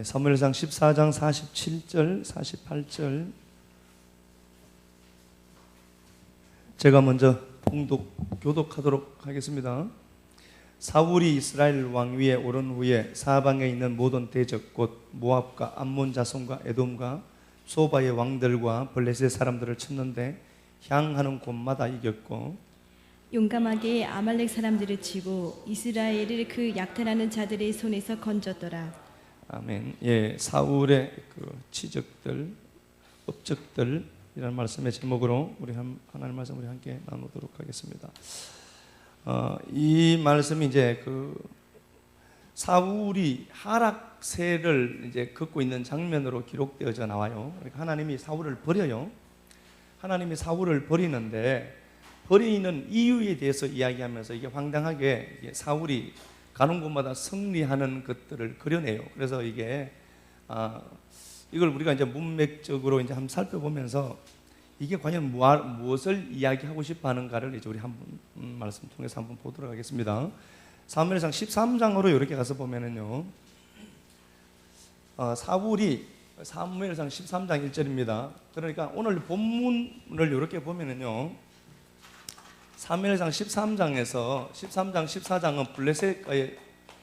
사무엘상 14장 47절, 48절 제가 먼저 교독하도록 하겠습니다. 사울이 이스라엘 왕 위에 오른 후에 사방에 있는 모든 대적 곧 모압과 암몬 자손과 에돔과 소바의 왕들과 블레셋 사람들을 쳤는데 향하는 곳마다 이겼고 용감하게 아말렉 사람들을 치고 이스라엘을 그 약탈하는 자들의 손에서 건졌더라. 아멘. 예, 사울의 그 치적들, 업적들이라는 말씀의 제목으로 우리 하나님 말씀 우리 함께 나누도록 하겠습니다. 이 말씀이 이제 그 사울이 하락세를 이제 걷고 있는 장면으로 기록되어져 나와요. 그러니까 하나님이 사울을 버려요. 하나님이 사울을 버리는데 버리는 이유에 대해서 이야기하면서 이게 황당하게 이게 사울이 가는 곳마다 승리하는 것들을 그려내요. 그래서 이게 이걸 우리가 이제 문맥적으로 이제 한번 살펴보면서 이게 과연 무엇을 이야기하고 싶어 하는가를 이제 우리 한번 말씀 통해서 한번 보도록 하겠습니다. 사무엘상 13장으로 이렇게 가서 보면은요, 사울이 사무엘상 13장 1절입니다. 그러니까 오늘 본문을 이렇게 보면은요, 사무엘상 13장에서 13장 14장은 블레셋과의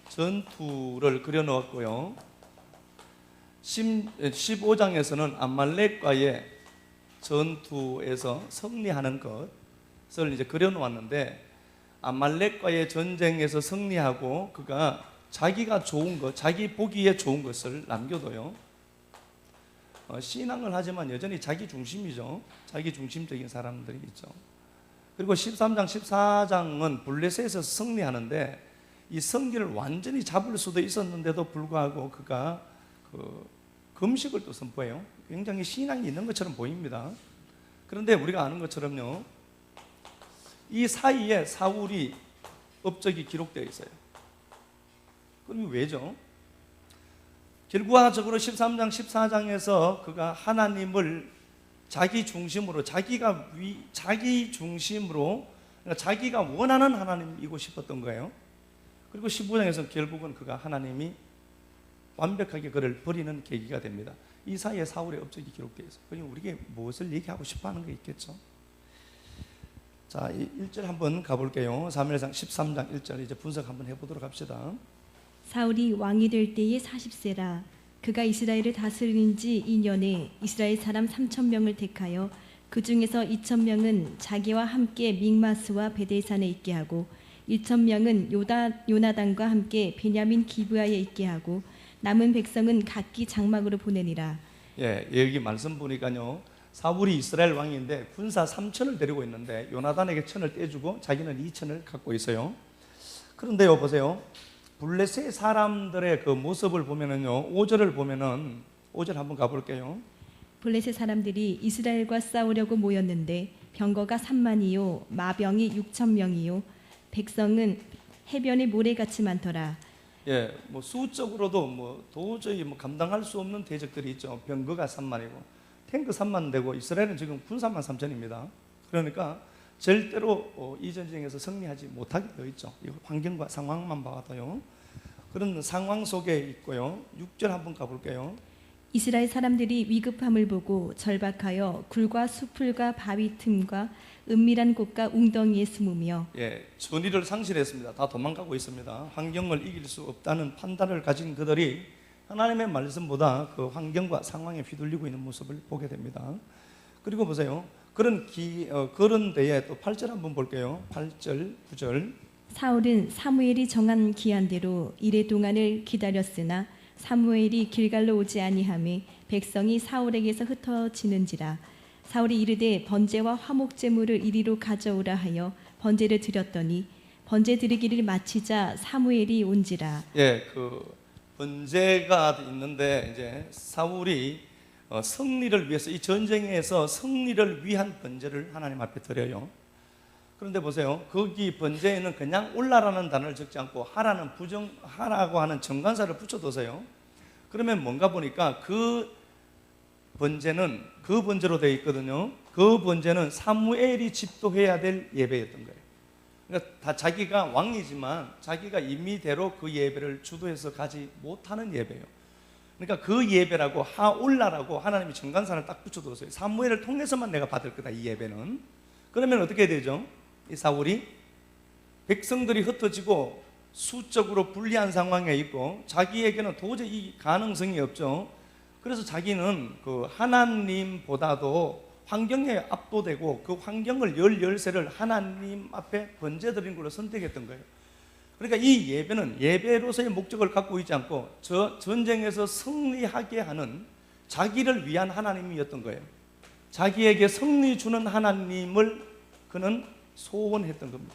전투를 그려놓았고요, 15장에서는 아말렉과의 전투에서 승리하는 것을 이제 그려놓았는데, 아말렉과의 전쟁에서 승리하고 그가 자기가 좋은 것, 자기 보기에 좋은 것을 남겨둬요. 신앙을 하지만 여전히 자기 중심이죠. 자기 중심적인 사람들이 있죠. 그리고 13장, 14장은 블레셋에서 승리하는데 이 성기를 완전히 잡을 수도 있었는데도 불구하고 그가 금식을 또 선포해요. 굉장히 신앙이 있는 것처럼 보입니다. 그런데 우리가 아는 것처럼요, 이 사이에 사울이 업적이 기록되어 있어요. 그럼 왜죠? 결과적으로 13장, 14장에서 그가 하나님을 자기 중심으로, 자기 중심으로, 그러니까 자기가 원하는 하나님이고 싶었던 거예요. 그리고 15장에서 결국은 그가 하나님이 완벽하게 그를 버리는 계기가 됩니다. 이 사이에 사울의 업적이 기록되어 있어요. 그러니 우리에게 무엇을 얘기하고 싶어 하는 게 있겠죠? 자, 1절 한번 가볼게요. 사무엘상 13장 1절 이제 분석 한번 해보도록 합시다. 사울이 왕이 될 때에 40세라. 그가 이스라엘을 다스린 지 2년에 이스라엘 사람 3,000명을 택하여 그 중에서 2,000명은 자기와 함께 믹마스와 베델산에 있게 하고 1,000명은 요나단과 함께 베냐민 기브아에 있게 하고 남은 백성은 각기 장막으로 보내니라. 예, 여기 말씀 보니까요, 사울이 이스라엘 왕인데 군사 3,000을 데리고 있는데 요나단에게 1,000을 떼주고 자기는 2,000을 갖고 있어요. 그런데요, 보세요. 블레셋 사람들의 그 모습을 보면은요, 5절을 보면은 5절 한번 가볼게요. 블레셋 사람들이 이스라엘과 싸우려고 모였는데 병거가 3만이요 마병이 6,000명이요 백성은 해변의 모래같이 많더라. 예, 뭐 수적으로도 도저히 감당할 수 없는 대적들이 있죠. 병거가 3만이고 탱크 3만 되고 이스라엘은 지금 군사만 3천입니다. 그러니까 절대로 이 전쟁에서 승리하지 못하게 되어 있죠. 이 환경과 상황만 봐도요. 그런 상황 속에 있고요. 6절 한번 가볼게요. 이스라엘 사람들이 위급함을 보고 절박하여 굴과 수풀과 바위 틈과 은밀한 곳과 웅덩이에 숨으며 전의를 상실했습니다. 다 도망가고 있습니다. 환경을 이길 수 없다는 판단을 가진 그들이 하나님의 말씀보다 그 환경과 상황에 휘둘리고 있는 모습을 보게 됩니다. 그리고 보세요. 그런 데에 또 8절 한번 볼게요. 8절, 9절. 사울은 사무엘이 정한 기한대로 이레 동안을 기다렸으나 사무엘이 길갈로 오지 아니하매 백성이 사울에게서 흩어지는지라. 사울이 이르되 번제와 화목 제물을 이리로 가져오라 하여 번제를 드렸더니 번제 드리기를 마치자 사무엘이 온지라. 그 번제가 있는데 이제 사울이 승리를 위해서 이 전쟁에서 승리를 위한 번제를 하나님 앞에 드려요. 그런데 보세요. 거기 번제에는 그냥 올라라는 단어를 적지 않고 하라고 하는 정관사를 붙여둬서요. 그러면 뭔가 보니까 그 번제로 되어 있거든요. 그 번제는 사무엘이 집도해야 될 예배였던 거예요. 그러니까 다 자기가 왕이지만 자기가 임의대로 그 예배를 주도해서 가지 못하는 예배예요. 그러니까 그 예배라고 하올라라고 하나님이 정관사를 딱 붙여뒀어요. 사무엘을 통해서만 내가 받을 거다, 이 예배는. 그러면 어떻게 되죠? 이 사울이 백성들이 흩어지고 수적으로 불리한 상황에 있고 자기에게는 도저히 이 가능성이 없죠. 그래서 자기는 그 하나님보다도 환경에 압도되고 그 환경을 열세를 하나님 앞에 번제드린 걸로 선택했던 거예요. 그러니까 이 예배는 예배로서의 목적을 갖고 있지 않고 저 전쟁에서 승리하게 하는 자기를 위한 하나님이었던 거예요. 자기에게 승리 주는 하나님을 그는 소원했던 겁니다.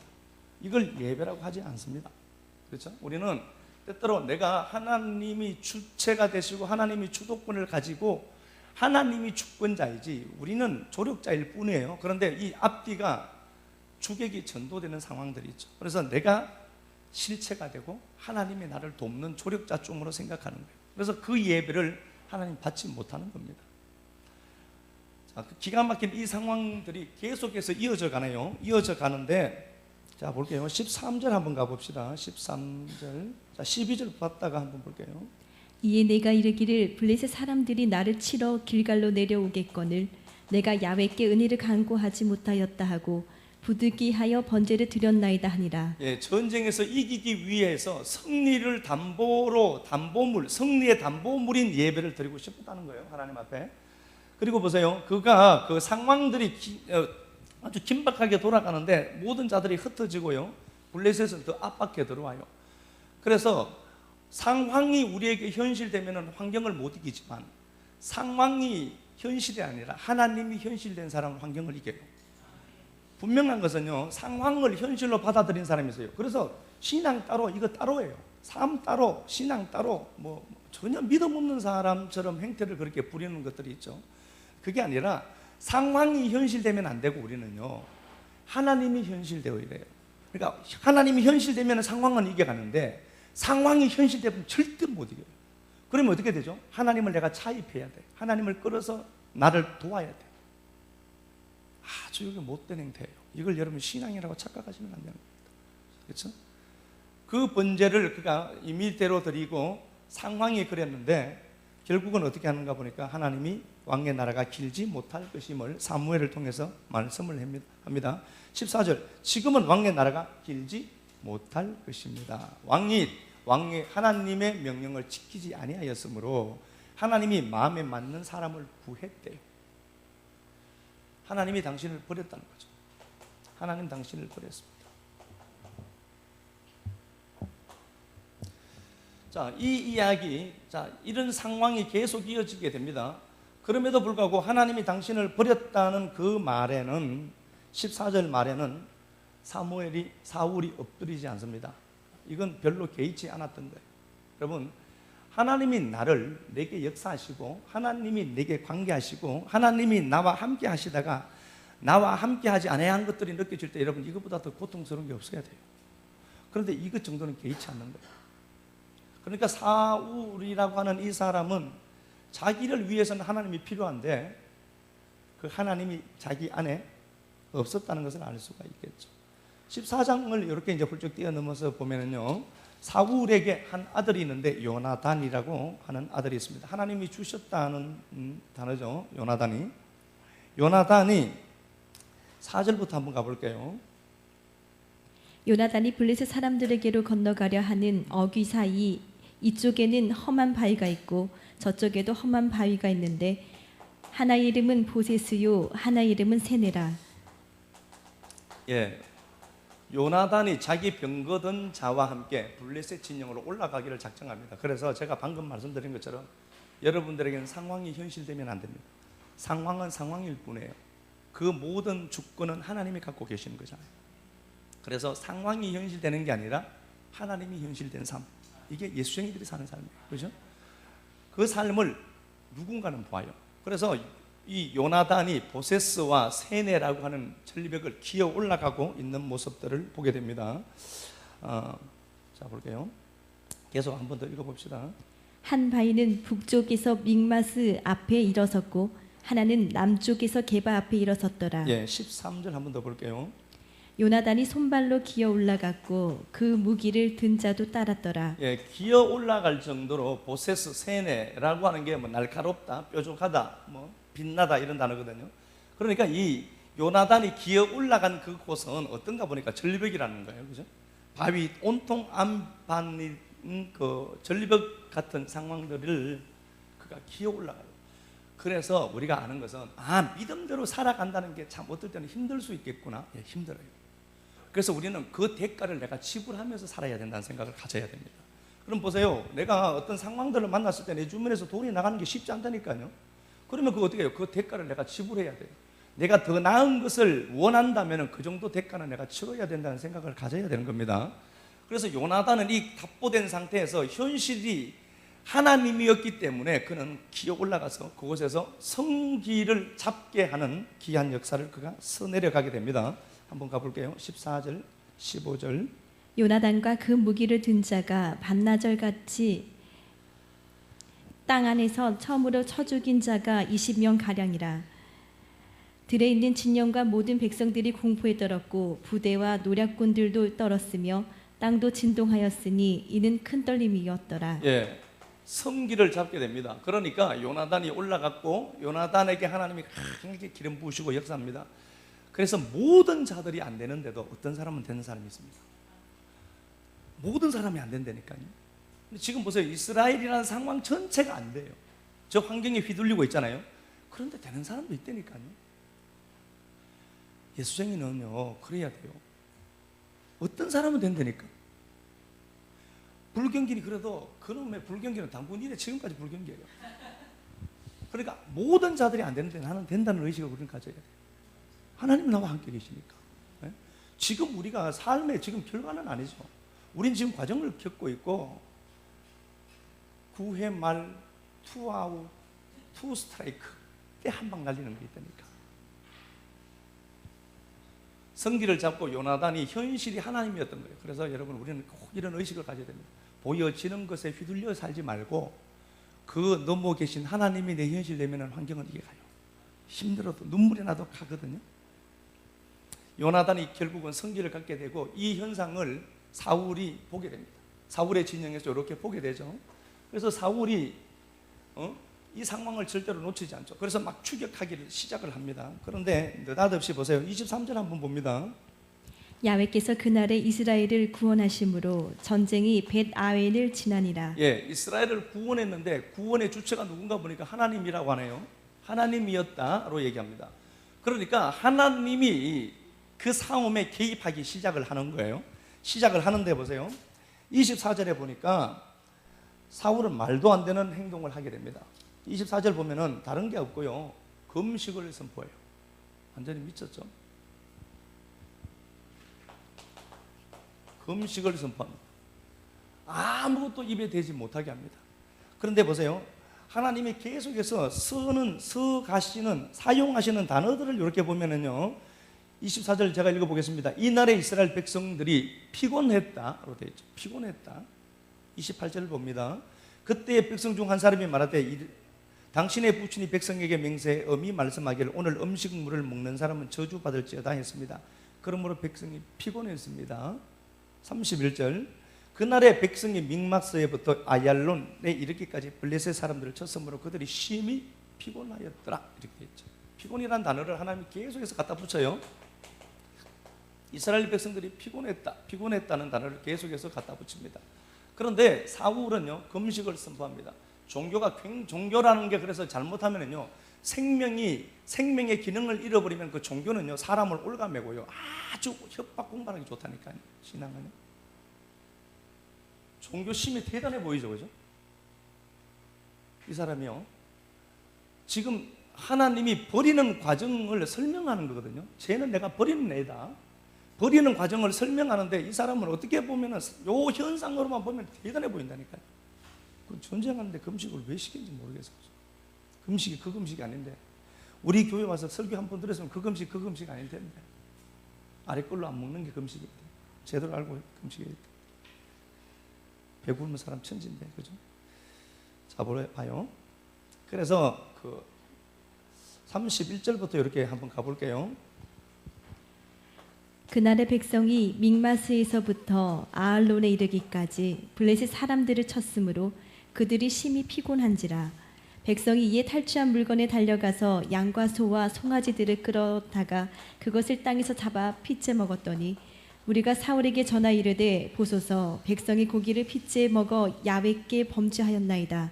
이걸 예배라고 하지 않습니다. 그렇죠? 우리는 때때로 내가 하나님이 주체가 되시고 하나님이 주도권을 가지고 하나님이 주권자이지 우리는 조력자일 뿐이에요. 그런데 이 앞뒤가 주객이 전도되는 상황들이 있죠. 그래서 내가 실체가 되고 하나님이 나를 돕는 조력자쯤으로 생각하는 거예요. 그래서 그 예배를 하나님 받지 못하는 겁니다. 자, 그 기가 막힌 이 상황들이 계속해서 이어져 가네요. 이어져 가는데 자 볼게요. 13절 한번 가봅시다. 13절. 자 12절 봤다가 한번 볼게요. 이에 내가 이르기를 블레셋 사람들이 나를 치러 길갈로 내려오겠거늘 내가 야훼께 은혜를 간구하지 못하였다 하고 부득이하여 번제를 드렸나이다 하니라. 예, 전쟁에서 이기기 위해서 승리를 담보물, 승리의 담보물인 예배를 드리고 싶었다는 거예요, 하나님 앞에. 그리고 보세요, 그가 그 상황들이 아주 긴박하게 돌아가는데 모든 자들이 흩어지고요, 블레셋은 더 압박해 들어와요. 그래서 상황이 우리에게 현실되면 환경을 못 이기지만 상황이 현실이 아니라 하나님이 현실된 사람은 환경을 이겨요. 분명한 것은요, 상황을 현실로 받아들인 사람이 있어요. 그래서 신앙 따로 이거 따로예요. 삶 따로 신앙 따로 뭐 전혀 믿음 없는 사람처럼 행태를 그렇게 부리는 것들이 있죠. 그게 아니라 상황이 현실되면 안 되고 우리는요, 하나님이 현실되어야 돼요. 그러니까 하나님이 현실되면 상황은 이겨가는데 상황이 현실되면 절대 못 이겨요. 그러면 어떻게 되죠? 하나님을 내가 차입해야 돼. 하나님을 끌어서 나를 도와야 돼. 아주 이게 못된 행태예요. 이걸 여러분 신앙이라고 착각하시면 안 되는 겁니다. 그렇죠? 그 번제를 그가 임의대로 드리고 상황이 그랬는데 결국은 어떻게 하는가 보니까 하나님이 왕의 나라가 길지 못할 것임을 사무엘을 통해서 말씀을 합니다. 14절 지금은 왕의 나라가 길지 못할 것입니다. 왕이 하나님의 명령을 지키지 아니하였으므로 하나님이 마음에 맞는 사람을 구했대요. 하나님이 당신을 버렸다는 거죠. 하나님 당신을 버렸습니다. 자, 이 이야기, 자, 이런 상황이 계속 이어지게 됩니다. 그럼에도 불구하고 하나님이 당신을 버렸다는 그 말에는 14절 말에는 사울이 엎드리지 않습니다. 이건 별로 개의치 않았던 거예요. 여러분, 하나님이 내게 역사하시고 하나님이 내게 관계하시고 하나님이 나와 함께 하시다가 나와 함께 하지 않아야 한 것들이 느껴질 때 여러분 이것보다 더 고통스러운 게 없어야 돼요. 그런데 이것 정도는 개의치 않는 거예요. 그러니까 사울이라고 하는 이 사람은 자기를 위해서는 하나님이 필요한데 그 하나님이 자기 안에 없었다는 것을 알 수가 있겠죠. 14장을 이렇게 이제 훌쩍 뛰어넘어서 보면은요, 사울에게 한 아들이 있는데 요나단이라고 하는 아들이 있습니다. 하나님이 주셨다는 단어죠. 요나단이 4절부터 한번 가볼게요. 요나단이 블레셋 사람들에게로 건너가려 하는 어귀 사이 이쪽에는 험한 바위가 있고 저쪽에도 험한 바위가 있는데 하나의 이름은 보세스요 하나의 이름은 세네라. 예, 요나단이 자기 병거던 자와 함께 블레셋 진영으로 올라가기를 작정합니다. 그래서 제가 방금 말씀드린 것처럼 여러분들에게는 상황이 현실되면 안 됩니다. 상황은 상황일 뿐이에요. 그 모든 주권은 하나님이 갖고 계시는 거잖아요. 그래서 상황이 현실되는 게 아니라 하나님이 현실된 삶, 이게 예수쟁이들이 사는 삶이에요. 그렇죠? 그 삶을 누군가는 봐요. 그래서 이 요나단이 보세스와 세네라고 하는 천리벽을 기어 올라가고 있는 모습들을 보게 됩니다. 자, 볼게요. 계속 한 번 더 읽어봅시다. 한 바위는 북쪽에서 믹마스 앞에 일어섰고 하나는 남쪽에서 게바 앞에 일어섰더라. 예, 13절 한 번 더 볼게요. 요나단이 손발로 기어 올라갔고 그 무기를 든 자도 따랐더라. 예, 기어 올라갈 정도로 보세스 세네라고 하는 게 뭐 날카롭다, 뾰족하다, 뭐 빛나다 이런 단어거든요. 그러니까 이 요나단이 기어 올라간 그곳은 어떤가 보니까 전리벽이라는 거예요, 그죠? 바위 온통 안반인 그 전리벽 같은 상황들을 그가 기어 올라가요. 그래서 우리가 아는 것은 믿음대로 살아간다는 게 참 어떨 때는 힘들 수 있겠구나. 예, 힘들어요. 그래서 우리는 그 대가를 내가 지불하면서 살아야 된다는 생각을 가져야 됩니다. 그럼 보세요. 내가 어떤 상황들을 만났을 때 내 주변에서 돈이 나가는 게 쉽지 않다니까요. 그러면 그거 어떻게 해요? 그 대가를 내가 지불해야 돼요. 내가 더 나은 것을 원한다면 그 정도 대가는 내가 치러야 된다는 생각을 가져야 되는 겁니다. 그래서 요나단은 이 답보된 상태에서 현실이 하나님이었기 때문에 그는 기어 올라가서 그곳에서 성기를 잡게 하는 귀한 역사를 그가 써내려가게 됩니다. 한번 가볼게요. 14절, 15절. 요나단과 그 무기를 든 자가 반나절같이 땅 안에서 처음으로 쳐 죽인 자가 20명 가량이라. 들에 있는 진영과 모든 백성들이 공포에 떨었고 부대와 노략군들도 떨었으며 땅도 진동하였으니 이는 큰 떨림이었더라. 예, 성기를 잡게 됩니다. 그러니까 요나단이 올라갔고 요나단에게 하나님이 강하게 기름 부으시고 역사합니다. 그래서 모든 자들이 안 되는데도 어떤 사람은 되는 사람이 있습니다. 모든 사람이 안 된다니까요. 근데 지금 보세요. 이스라엘이라는 상황 전체가 안 돼요. 저 환경에 휘둘리고 있잖아요. 그런데 되는 사람도 있다니까요. 예수쟁이는요, 그래야 돼요. 어떤 사람은 된다니까. 불경길이 그래도 그놈의 불경길은 당분 이래 지금까지 불경기예요. 그러니까 모든 자들이 안 되는데 나는 된다는 의식을 우리는 가져야 돼요. 하나님 나와 함께 계시니까. 네? 지금 우리가 삶의 지금 결과는 아니죠. 우린 지금 과정을 겪고 있고 9회 말 2아웃 2스트라이크 때 한 방 날리는 게 있다니까. 성기를 잡고 요나단이 현실이 하나님이었던 거예요. 그래서 여러분 우리는 꼭 이런 의식을 가져야 됩니다. 보여지는 것에 휘둘려 살지 말고 그 넘어 계신 하나님이 내 현실 되면 환경은 이게 가요. 힘들어도 눈물이 나도 가거든요. 요나단이 결국은 성기를 갖게 되고 이 현상을 사울이 보게 됩니다. 사울의 진영에서 이렇게 보게 되죠. 그래서 사울이 이 상황을 절대로 놓치지 않죠. 그래서 막 추격하기를 시작을 합니다. 그런데 느닷없이 보세요. 23절 한번 봅니다. 야훼께서 그날에 이스라엘을 구원하심으로 전쟁이 벳아웬을 지나니라. 예, 이스라엘을 구원했는데 구원의 주체가 누군가 보니까 하나님이라고 하네요. 하나님이었다로 얘기합니다. 그러니까 하나님이 그 싸움에 개입하기 시작을 하는 거예요. 시작을 하는데 보세요. 24절에 보니까 사울은 말도 안 되는 행동을 하게 됩니다. 24절 보면은 다른 게 없고요. 금식을 선포해요. 완전히 미쳤죠. 금식을 선포합니다. 아무것도 입에 대지 못하게 합니다. 그런데 보세요. 하나님이 계속해서 서가시는 사용하시는 단어들을 이렇게 보면은요. 24절 제가 읽어보겠습니다. 이날에 이스라엘 백성들이 피곤했다로 되어 있죠. 피곤했다. 28절을 봅니다. 그때 백성 중 한 사람이 말하되 당신의 부친이 백성에게 맹세해 엄히 말씀하기를 오늘 음식물을 먹는 사람은 저주받을지어다 했습니다. 그러므로 백성이 피곤했습니다. 31절 그날에 백성이 믹마스에부터 아얄론에 이르기까지 블레셋 사람들을 쳤으므로 그들이 심히 피곤하였더라 이렇게 했죠. 피곤이라는 단어를 하나님이 계속해서 갖다 붙여요. 이스라엘 백성들이 피곤했다는 단어를 계속해서 갖다 붙입니다. 그런데 사울은요 금식을 선포합니다. 종교라는 게 그래서 잘못하면은요 생명의 기능을 잃어버리면 그 종교는요 사람을 올가매고요 아주 협박 공부하기 좋다니까요. 신앙은요 종교심이 대단해 보이죠, 그죠? 이 사람이요 지금 하나님이 버리는 과정을 설명하는 거거든요. 쟤는 내가 버리는 애다. 버리는 과정을 설명하는데 이 사람은 어떻게 보면은 요 현상으로만 보면 대단해 보인다니까요. 전쟁하는데 금식을 왜 시킨지 모르겠어요. 금식이 그 금식이 아닌데 우리 교회 와서 설교 한 번 들었으면 그 금식 아닐 텐데 아래 걸로 안 먹는 게 금식이에요. 제대로 알고 금식이에요. 배굶은 사람 천지인데 그죠? 자 봐요. 그래서 그 31절부터 이렇게 한번 가볼게요. 그날의 백성이 믹마스에서부터 아알론에 이르기까지 블레셋 사람들을 쳤으므로 그들이 심히 피곤한지라. 백성이 이에 탈취한 물건에 달려가서 양과 소와 송아지들을 끌어다가 그것을 땅에서 잡아 피째 먹었더니 우리가 사울에게 전하 이르되 보소서 백성이 고기를 피째 먹어 야훼께 범죄하였나이다.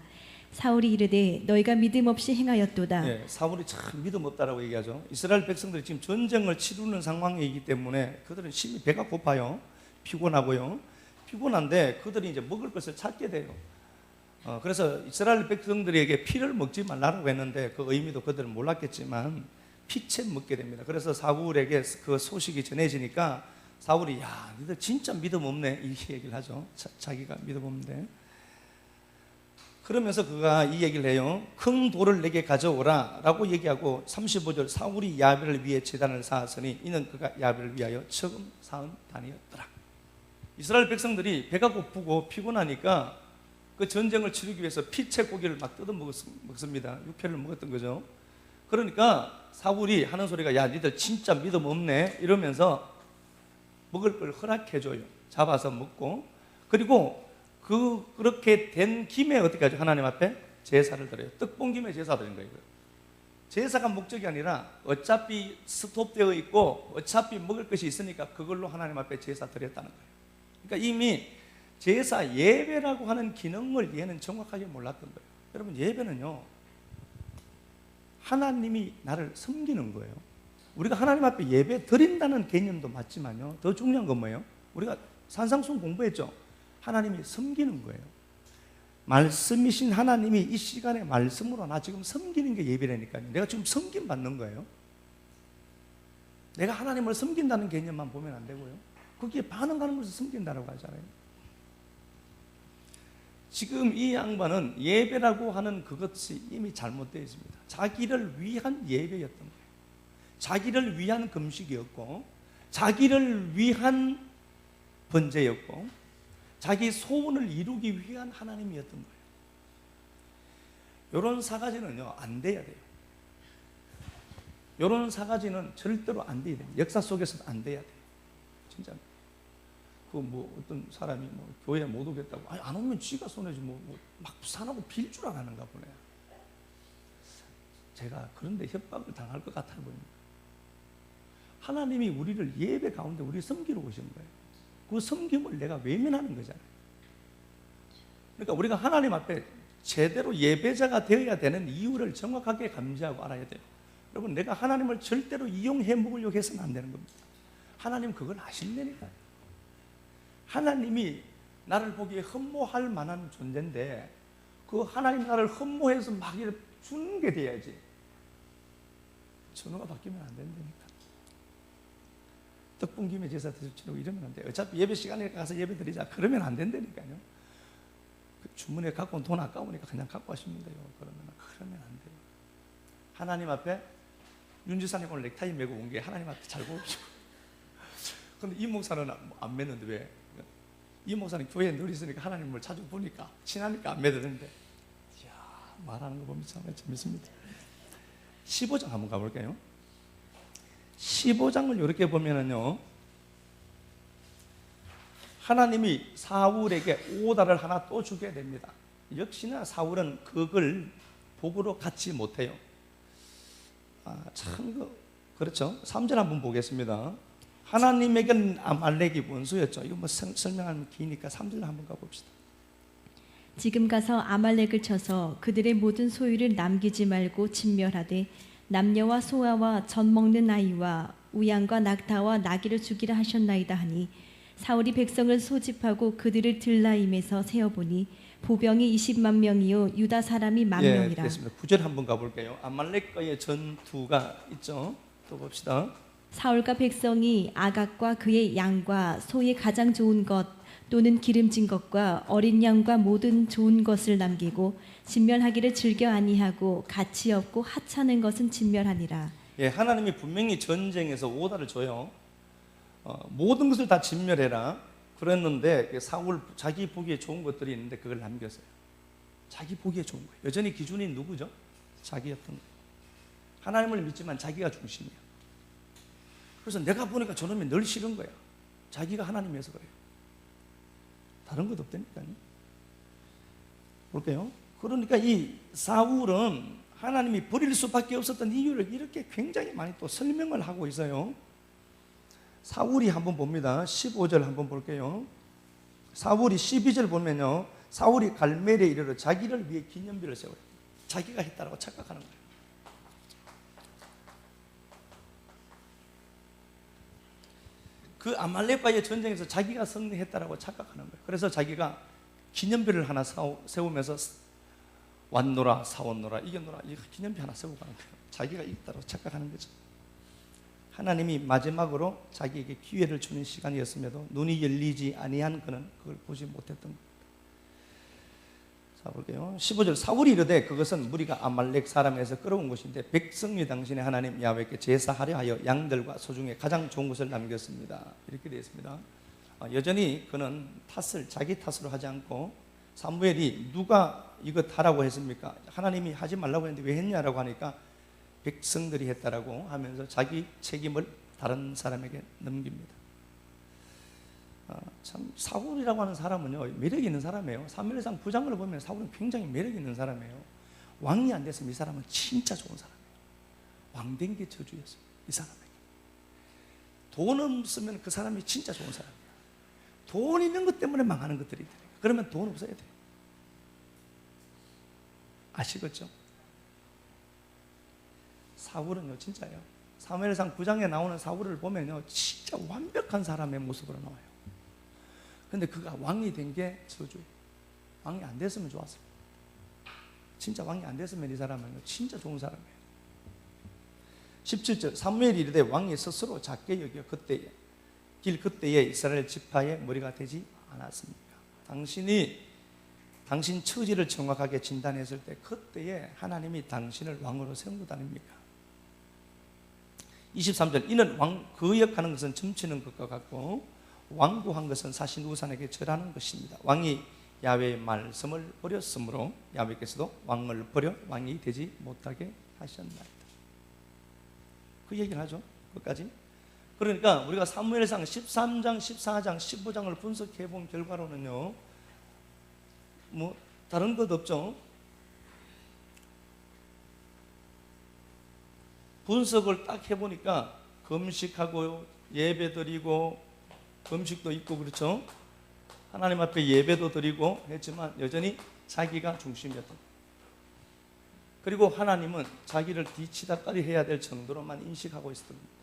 사울이 이르되 너희가 믿음 없이 행하였도다. 예, 사울이 참 믿음 없다라고 얘기하죠. 이스라엘 백성들이 지금 전쟁을 치르는 상황이기 때문에 그들은 심히 배가 고파요. 피곤하고요. 피곤한데 그들이 이제 먹을 것을 찾게 돼요. 그래서 이스라엘 백성들에게 피를 먹지 말라고 했는데 그 의미도 그들은 몰랐겠지만 피채 먹게 됩니다. 그래서 사울에게 그 소식이 전해지니까 사울이 야, 너희들 진짜 믿음 없네 이렇게 얘기를 하죠. 자기가 믿음 없는데. 그러면서 그가 이 얘기를 해요. 큰 돌을 내게 가져오라 라고 얘기하고 35절 사울이 야베를 위해 제단을 쌓았으니 이는 그가 야베를 위하여 처음 쌓은 단이었더라. 이스라엘 백성들이 배가 고프고 피곤하니까 그 전쟁을 치르기 위해서 피채 고기를 막 뜯어 먹습니다. 육회를 먹었던 거죠. 그러니까 사울이 하는 소리가 야 니들 진짜 믿음 없네 이러면서 먹을 걸 허락해줘요. 잡아서 먹고 그리고 그렇게 된 김에 어떻게 하죠? 하나님 앞에 제사를 드려요. 떡본 김에 제사 드리는 거예요. 제사가 목적이 아니라 어차피 스톱되어 있고 어차피 먹을 것이 있으니까 그걸로 하나님 앞에 제사 드렸다는 거예요. 그러니까 이미 제사 예배라고 하는 기능을 얘는 정확하게 몰랐던 거예요. 여러분 예배는요 하나님이 나를 섬기는 거예요. 우리가 하나님 앞에 예배 드린다는 개념도 맞지만요 더 중요한 건 뭐예요? 우리가 산상수훈 공부했죠. 하나님이 섬기는 거예요. 말씀이신 하나님이 이 시간에 말씀으로 나 지금 섬기는 게 예배라니까요. 내가 지금 섬김 받는 거예요. 내가 하나님을 섬긴다는 개념만 보면 안 되고요. 거기에 반응하는 것을 섬긴다라고 하잖아요. 지금 이 양반은 예배라고 하는 그것이 이미 잘못되어 있습니다. 자기를 위한 예배였던 거예요. 자기를 위한 금식이었고 자기를 위한 번제였고 자기 소원을 이루기 위한 하나님이었던 거예요. 이런 사가지는요 안 돼야 돼요. 이런 사가지는 절대로 안 돼야 돼요. 역사 속에서도 안 돼야 돼요. 진짜. 그 뭐 어떤 사람이 뭐 교회 못 오겠다고 아니 안 오면 쥐가 손해지 막 부산하고 빌 줄 아는가 보네. 제가 그런데 협박을 당할 것 같아 보입니다. 하나님이 우리를 예배 가운데 우리 섬기러 오신 거예요. 그 섬김을 내가 외면하는 거잖아요. 그러니까 우리가 하나님 앞에 제대로 예배자가 되어야 되는 이유를 정확하게 감지하고 알아야 돼요. 여러분 내가 하나님을 절대로 이용해 먹으려고 해서는 안 되는 겁니다. 하나님 그걸 아신다니까요. 하나님이 나를 보기에 흠모할 만한 존재인데 그 하나님 나를 흠모해서 막 이렇게 주는 게 돼야지. 전후가 바뀌면 안 된다니까. 떡분 김에 제사 드시고 이러면 안 돼요. 어차피 예배 시간에 가서 예배 드리자 그러면 안 된다니까요. 그 주문에 갖고 온 돈 아까우니까 그냥 갖고 하시면 돼요. 그러면 안 돼요. 하나님 앞에 윤지사님 오늘 넥타이 메고 온 게 하나님 앞에 잘 보이시고. 근데 이 목사는 안 맺는데 왜? 이 목사는 교회에 늘 있으니까 하나님을 자주 보니까 친하니까 안 맺었는데 이야 말하는 거 보면 참 재밌습니다. 15장 한번 가볼까요? 15장을 이렇게 보면은요 하나님이 사울에게 오다를 하나 또 주게 됩니다. 역시나 사울은 그걸 복으로 갖지 못해요. 참 그렇죠. 3절 한번 보겠습니다. 하나님에겐 아말렉이 원수였죠. 이거 뭐 설명하면 기니까 3절 한번 가봅시다. 지금 가서 아말렉을 쳐서 그들의 모든 소유를 남기지 말고 진멸하되 남녀와 소아와 젖 먹는 아이와 우양과 낙타와 나귀를 죽이라 하셨나이다 하니 사울이 백성을 소집하고 그들을 들라임에서 세어보니 보병이 20만 명이요 유다 사람이 1만 명이라. 됐습니다. 9절 한번 가볼게요. 아말렉과의 전투가 있죠. 또 봅시다. 사울과 백성이 아각과 그의 양과 소의 가장 좋은 것 또는 기름진 것과 어린 양과 모든 좋은 것을 남기고 진멸하기를 즐겨 아니하고 가치 없고 하찮은 것은 진멸하니라. 예, 하나님이 분명히 전쟁에서 오다를 줘요. 모든 것을 다 진멸해라 그랬는데 사울 자기 보기에 좋은 것들이 있는데 그걸 남겼어요. 자기 보기에 좋은 거예요. 여전히 기준이 누구죠? 자기였던 거예요. 하나님을 믿지만 자기가 중심이에요. 그래서 내가 보니까 저놈이 늘 싫은 거야. 자기가 하나님이어서 그래요. 다른 것 없다니까요. 볼게요. 그러니까 이 사울은 하나님이 버릴 수밖에 없었던 이유를 이렇게 굉장히 많이 또 설명을 하고 있어요. 사울이 한번 봅니다. 15절 한번 볼게요. 사울이 12절 보면요, 사울이 갈멜에 이르러 자기를 위해 기념비를 세워요. 자기가 했다라고 착각하는 거예요. 그 아말렉과의 전쟁에서 자기가 승리했다라고 착각하는 거예요. 그래서 자기가 기념비를 하나 세우면서 왔노라 사왔노라 이겼노라, 이 기념비 하나 세우고 가는 거예요. 자기가 이겼다고 착각하는 거죠. 하나님이 마지막으로 자기에게 기회를 주는 시간이었음에도 눈이 열리지 아니한 그는 그걸 보지 못했던 겁니다. 자, 볼게요. 15절, 사울이 이르되 그것은 무리가 아말렉 사람에서 끌어온 것인데 백성이 당신의 하나님 야훼께 제사하려 하여 양들과 소중에 가장 좋은 것을 남겼습니다. 이렇게 되어 있습니다. 여전히 그는 자기 탓으로 하지 않고, 사무엘이 누가 이거 하라고 했습니까? 하나님이 하지 말라고 했는데 왜 했냐라고 하니까 백성들이 했다라고 하면서 자기 책임을 다른 사람에게 넘깁니다. 참 사울이라고 하는 사람은요, 매력이 있는 사람이에요. 사무엘상 9장을 보면 사울은 굉장히 매력이 있는 사람이에요. 왕이 안 됐으면 이 사람은 진짜 좋은 사람이에요. 왕된 게 저주였어요, 이 사람에게. 돈 없으면 그 사람이 진짜 좋은 사람이에요. 돈 있는 것 때문에 망하는 것들이 있다니까. 그러면 돈 없어야 돼요. 아시겠죠? 사울은요, 진짜요, 사무엘상 9장에 나오는 사울을 보면요, 진짜 완벽한 사람의 모습으로 나와요. 근데 그가 왕이 된 게 저주예요. 왕이 안 됐으면 좋았어요. 진짜 왕이 안 됐으면 이 사람은요, 진짜 좋은 사람이에요. 17절, 사무엘이 이르되 왕이 스스로 작게 여겨 그때에 이스라엘 지파의 머리가 되지 않았습니까? 당신 처지를 정확하게 진단했을 때 그때에 하나님이 당신을 왕으로 세운 것 아닙니까? 23절, 이는 거역하는 것은 점치는 것과 같고 완고한 것은 사신 우산에게 절하는 것입니다. 왕이 야훼의 말씀을 버렸으므로 야훼께서도 왕을 버려 왕이 되지 못하게 하셨나이다. 그 얘기를 하죠, 끝까지. 그러니까 우리가 사무엘상 13장, 14장, 15장을 분석해 본 결과로는요, 뭐 다른 것 없죠. 분석을 딱 해보니까 금식하고 예배드리고, 금식도 있고, 그렇죠? 하나님 앞에 예배도 드리고 했지만 여전히 자기가 중심이었던 거예요. 그리고 하나님은 자기를 뒤치다까지 해야 될 정도로만 인식하고 있었던 겁니다.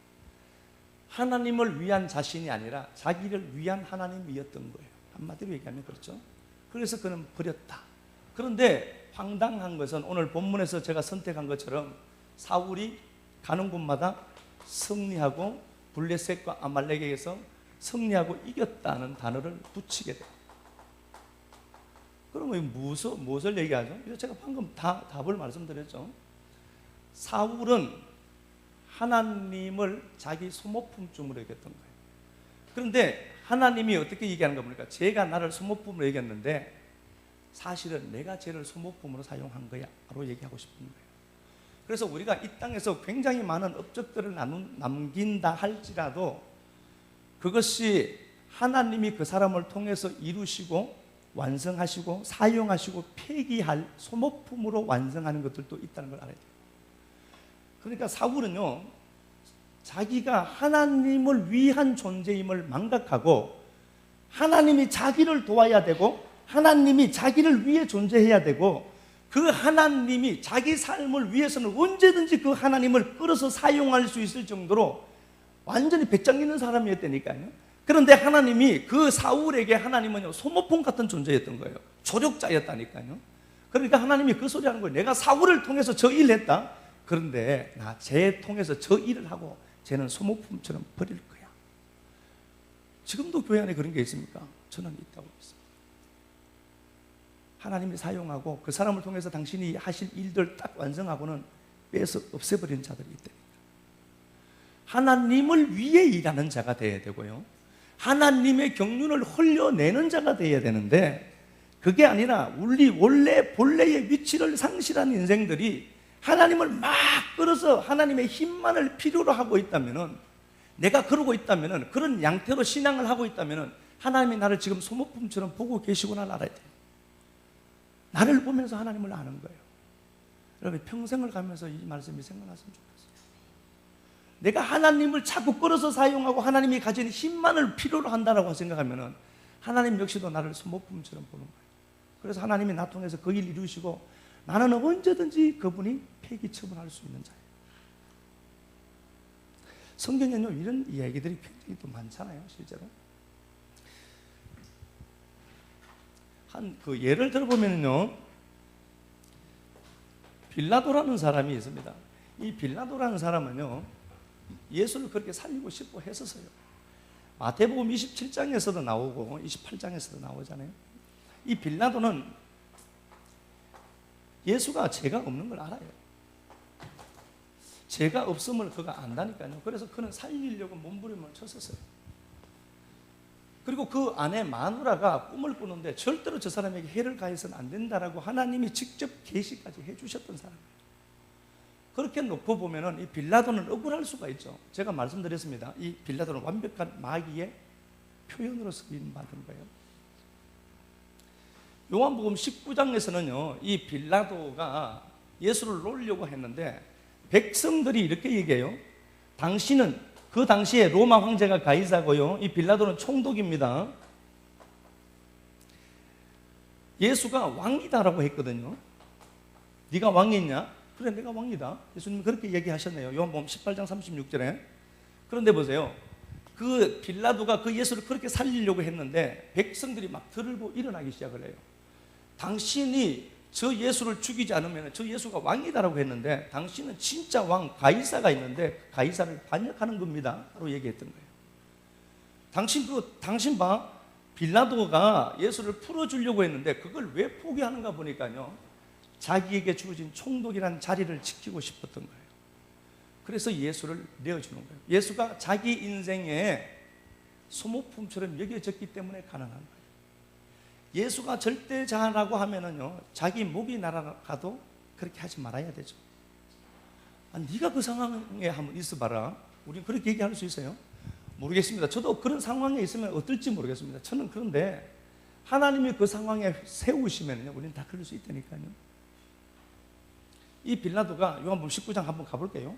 하나님을 위한 자신이 아니라 자기를 위한 하나님이었던 거예요. 한마디로 얘기하면 그렇죠. 그래서 그는 버렸다. 그런데 황당한 것은 오늘 본문에서 제가 선택한 것처럼 사울이 가는 곳마다 승리하고 블레셋과 아말렉에게서 승리하고 이겼다는 단어를 붙이게 돼요. 그러면 무엇을 얘기하죠? 제가 방금 답을 말씀드렸죠. 사울은 하나님을 자기 소모품쯤으로 여겼던 거예요. 그런데 하나님이 어떻게 얘기하는 거 보니까 제가 나를 소모품으로 여겼는데 사실은 내가 쟤를 소모품으로 사용한 거야 라고 얘기하고 싶은 거예요. 그래서 우리가 이 땅에서 굉장히 많은 업적들을 남긴다 할지라도 그것이 하나님이 그 사람을 통해서 이루시고 완성하시고 사용하시고 폐기할 소모품으로 완성하는 것들도 있다는 걸 알아야 돼요. 그러니까 사울은요, 자기가 하나님을 위한 존재임을 망각하고 하나님이 자기를 도와야 되고 하나님이 자기를 위해 존재해야 되고 그 하나님이 자기 삶을 위해서는 언제든지 그 하나님을 끌어서 사용할 수 있을 정도로 완전히 배짱 있는 사람이었다니까요. 그런데 하나님이 그 사울에게 하나님은요, 소모품 같은 존재였던 거예요. 조력자였다니까요. 그러니까 하나님이 그 소리 하는 거예요. 내가 사울을 통해서 저 일을 했다. 그런데 쟤 통해서 저 일을 하고 쟤는 소모품처럼 버릴 거야. 지금도 교회 안에 그런 게 있습니까? 저는 있다고 믿습니다. 하나님이 사용하고 그 사람을 통해서 당신이 하실 일들 딱 완성하고는 빼서 없애버리는 자들이 있다니까. 하나님을 위해 일하는 자가 되어야 되고요, 하나님의 경륜을 흘려내는 자가 되어야 되는데 그게 아니라 우리 원래 본래의 위치를 상실한 인생들이 하나님을 막 끌어서 하나님의 힘만을 필요로 하고 있다면 내가 그러고 있다면은, 그런 양태로 신앙을 하고 있다면은 하나님이 나를 지금 소모품처럼 보고 계시구나 알아야 돼요. 나를 보면서 하나님을 아는 거예요. 여러분 평생을 가면서 이 말씀이 생각났으면 좋겠어요. 내가 하나님을 자꾸 끌어서 사용하고 하나님이 가진 힘만을 필요로 한다라고 생각하면은 하나님 역시도 나를 소모품처럼 보는 거예요. 그래서 하나님이 나 통해서 그 일 이루시고 나는 언제든지 그분이 폐기 처분할 수 있는 자예요. 성경에는요 이런 이야기들이 굉장히 또 많잖아요. 실제로 한 그 예를 들어보면요, 빌라도라는 사람이 있습니다. 이 빌라도라는 사람은요 예수를 그렇게 살리고 싶어 했었어요. 마태복음 27장에서도 나오고 28장에서도 나오잖아요. 이 빌라도는 예수가 죄가 없는 걸 알아요. 죄가 없음을 그가 안다니까요. 그래서 그는 살리려고 몸부림을 쳤었어요. 그리고 그 아내 마누라가 꿈을 꾸는데 절대로 저 사람에게 해를 가해서는 안 된다라고 하나님이 직접 계시까지 해주셨던 사람이에요. 그렇게 놓고 보면은 이 빌라도는 억울할 수가 있죠. 제가 말씀드렸습니다. 이 빌라도는 완벽한 마귀의 표현으로 쓰임 받은 거예요. 요한복음 19장에서는요, 이 빌라도가 예수를 놓으려고 했는데 백성들이 이렇게 얘기해요. 당신은 그 당시에 로마 황제가 가이사고요, 이 빌라도는 총독입니다. 예수가 왕이다라고 했거든요. 네가 왕이냐? 그래, 내가 왕이다. 예수님이 그렇게 얘기하셨네요. 요한복음 18장 36절에. 그런데 보세요. 그 빌라도가 그 예수를 그렇게 살리려고 했는데 백성들이 막 들고 일어나기 시작을 해요. 당신이 저 예수를 죽이지 않으면 저 예수가 왕이다라고 했는데 당신은 진짜 왕 가이사가 있는데 가이사를 반역하는 겁니다 라고 얘기했던 거예요. 당신 봐, 빌라도가 예수를 풀어주려고 했는데 그걸 왜 포기하는가 보니까요, 자기에게 주어진 총독이라는 자리를 지키고 싶었던 거예요. 그래서 예수를 내어주는 거예요. 예수가 자기 인생에 소모품처럼 여겨졌기 때문에 가능한 거예요. 예수가 절대자라고 하면은요, 자기 목이 날아가도 그렇게 하지 말아야 되죠. 네가 그 상황에 한번 있어봐라. 우리 그렇게 얘기할 수 있어요? 모르겠습니다. 저도 그런 상황에 있으면 어떨지 모르겠습니다. 저는 그런데 하나님이 그 상황에 세우시면요, 우리는 다 그럴 수 있다니까요. 이 빌라도가 요한복음 19장 한번 가볼게요.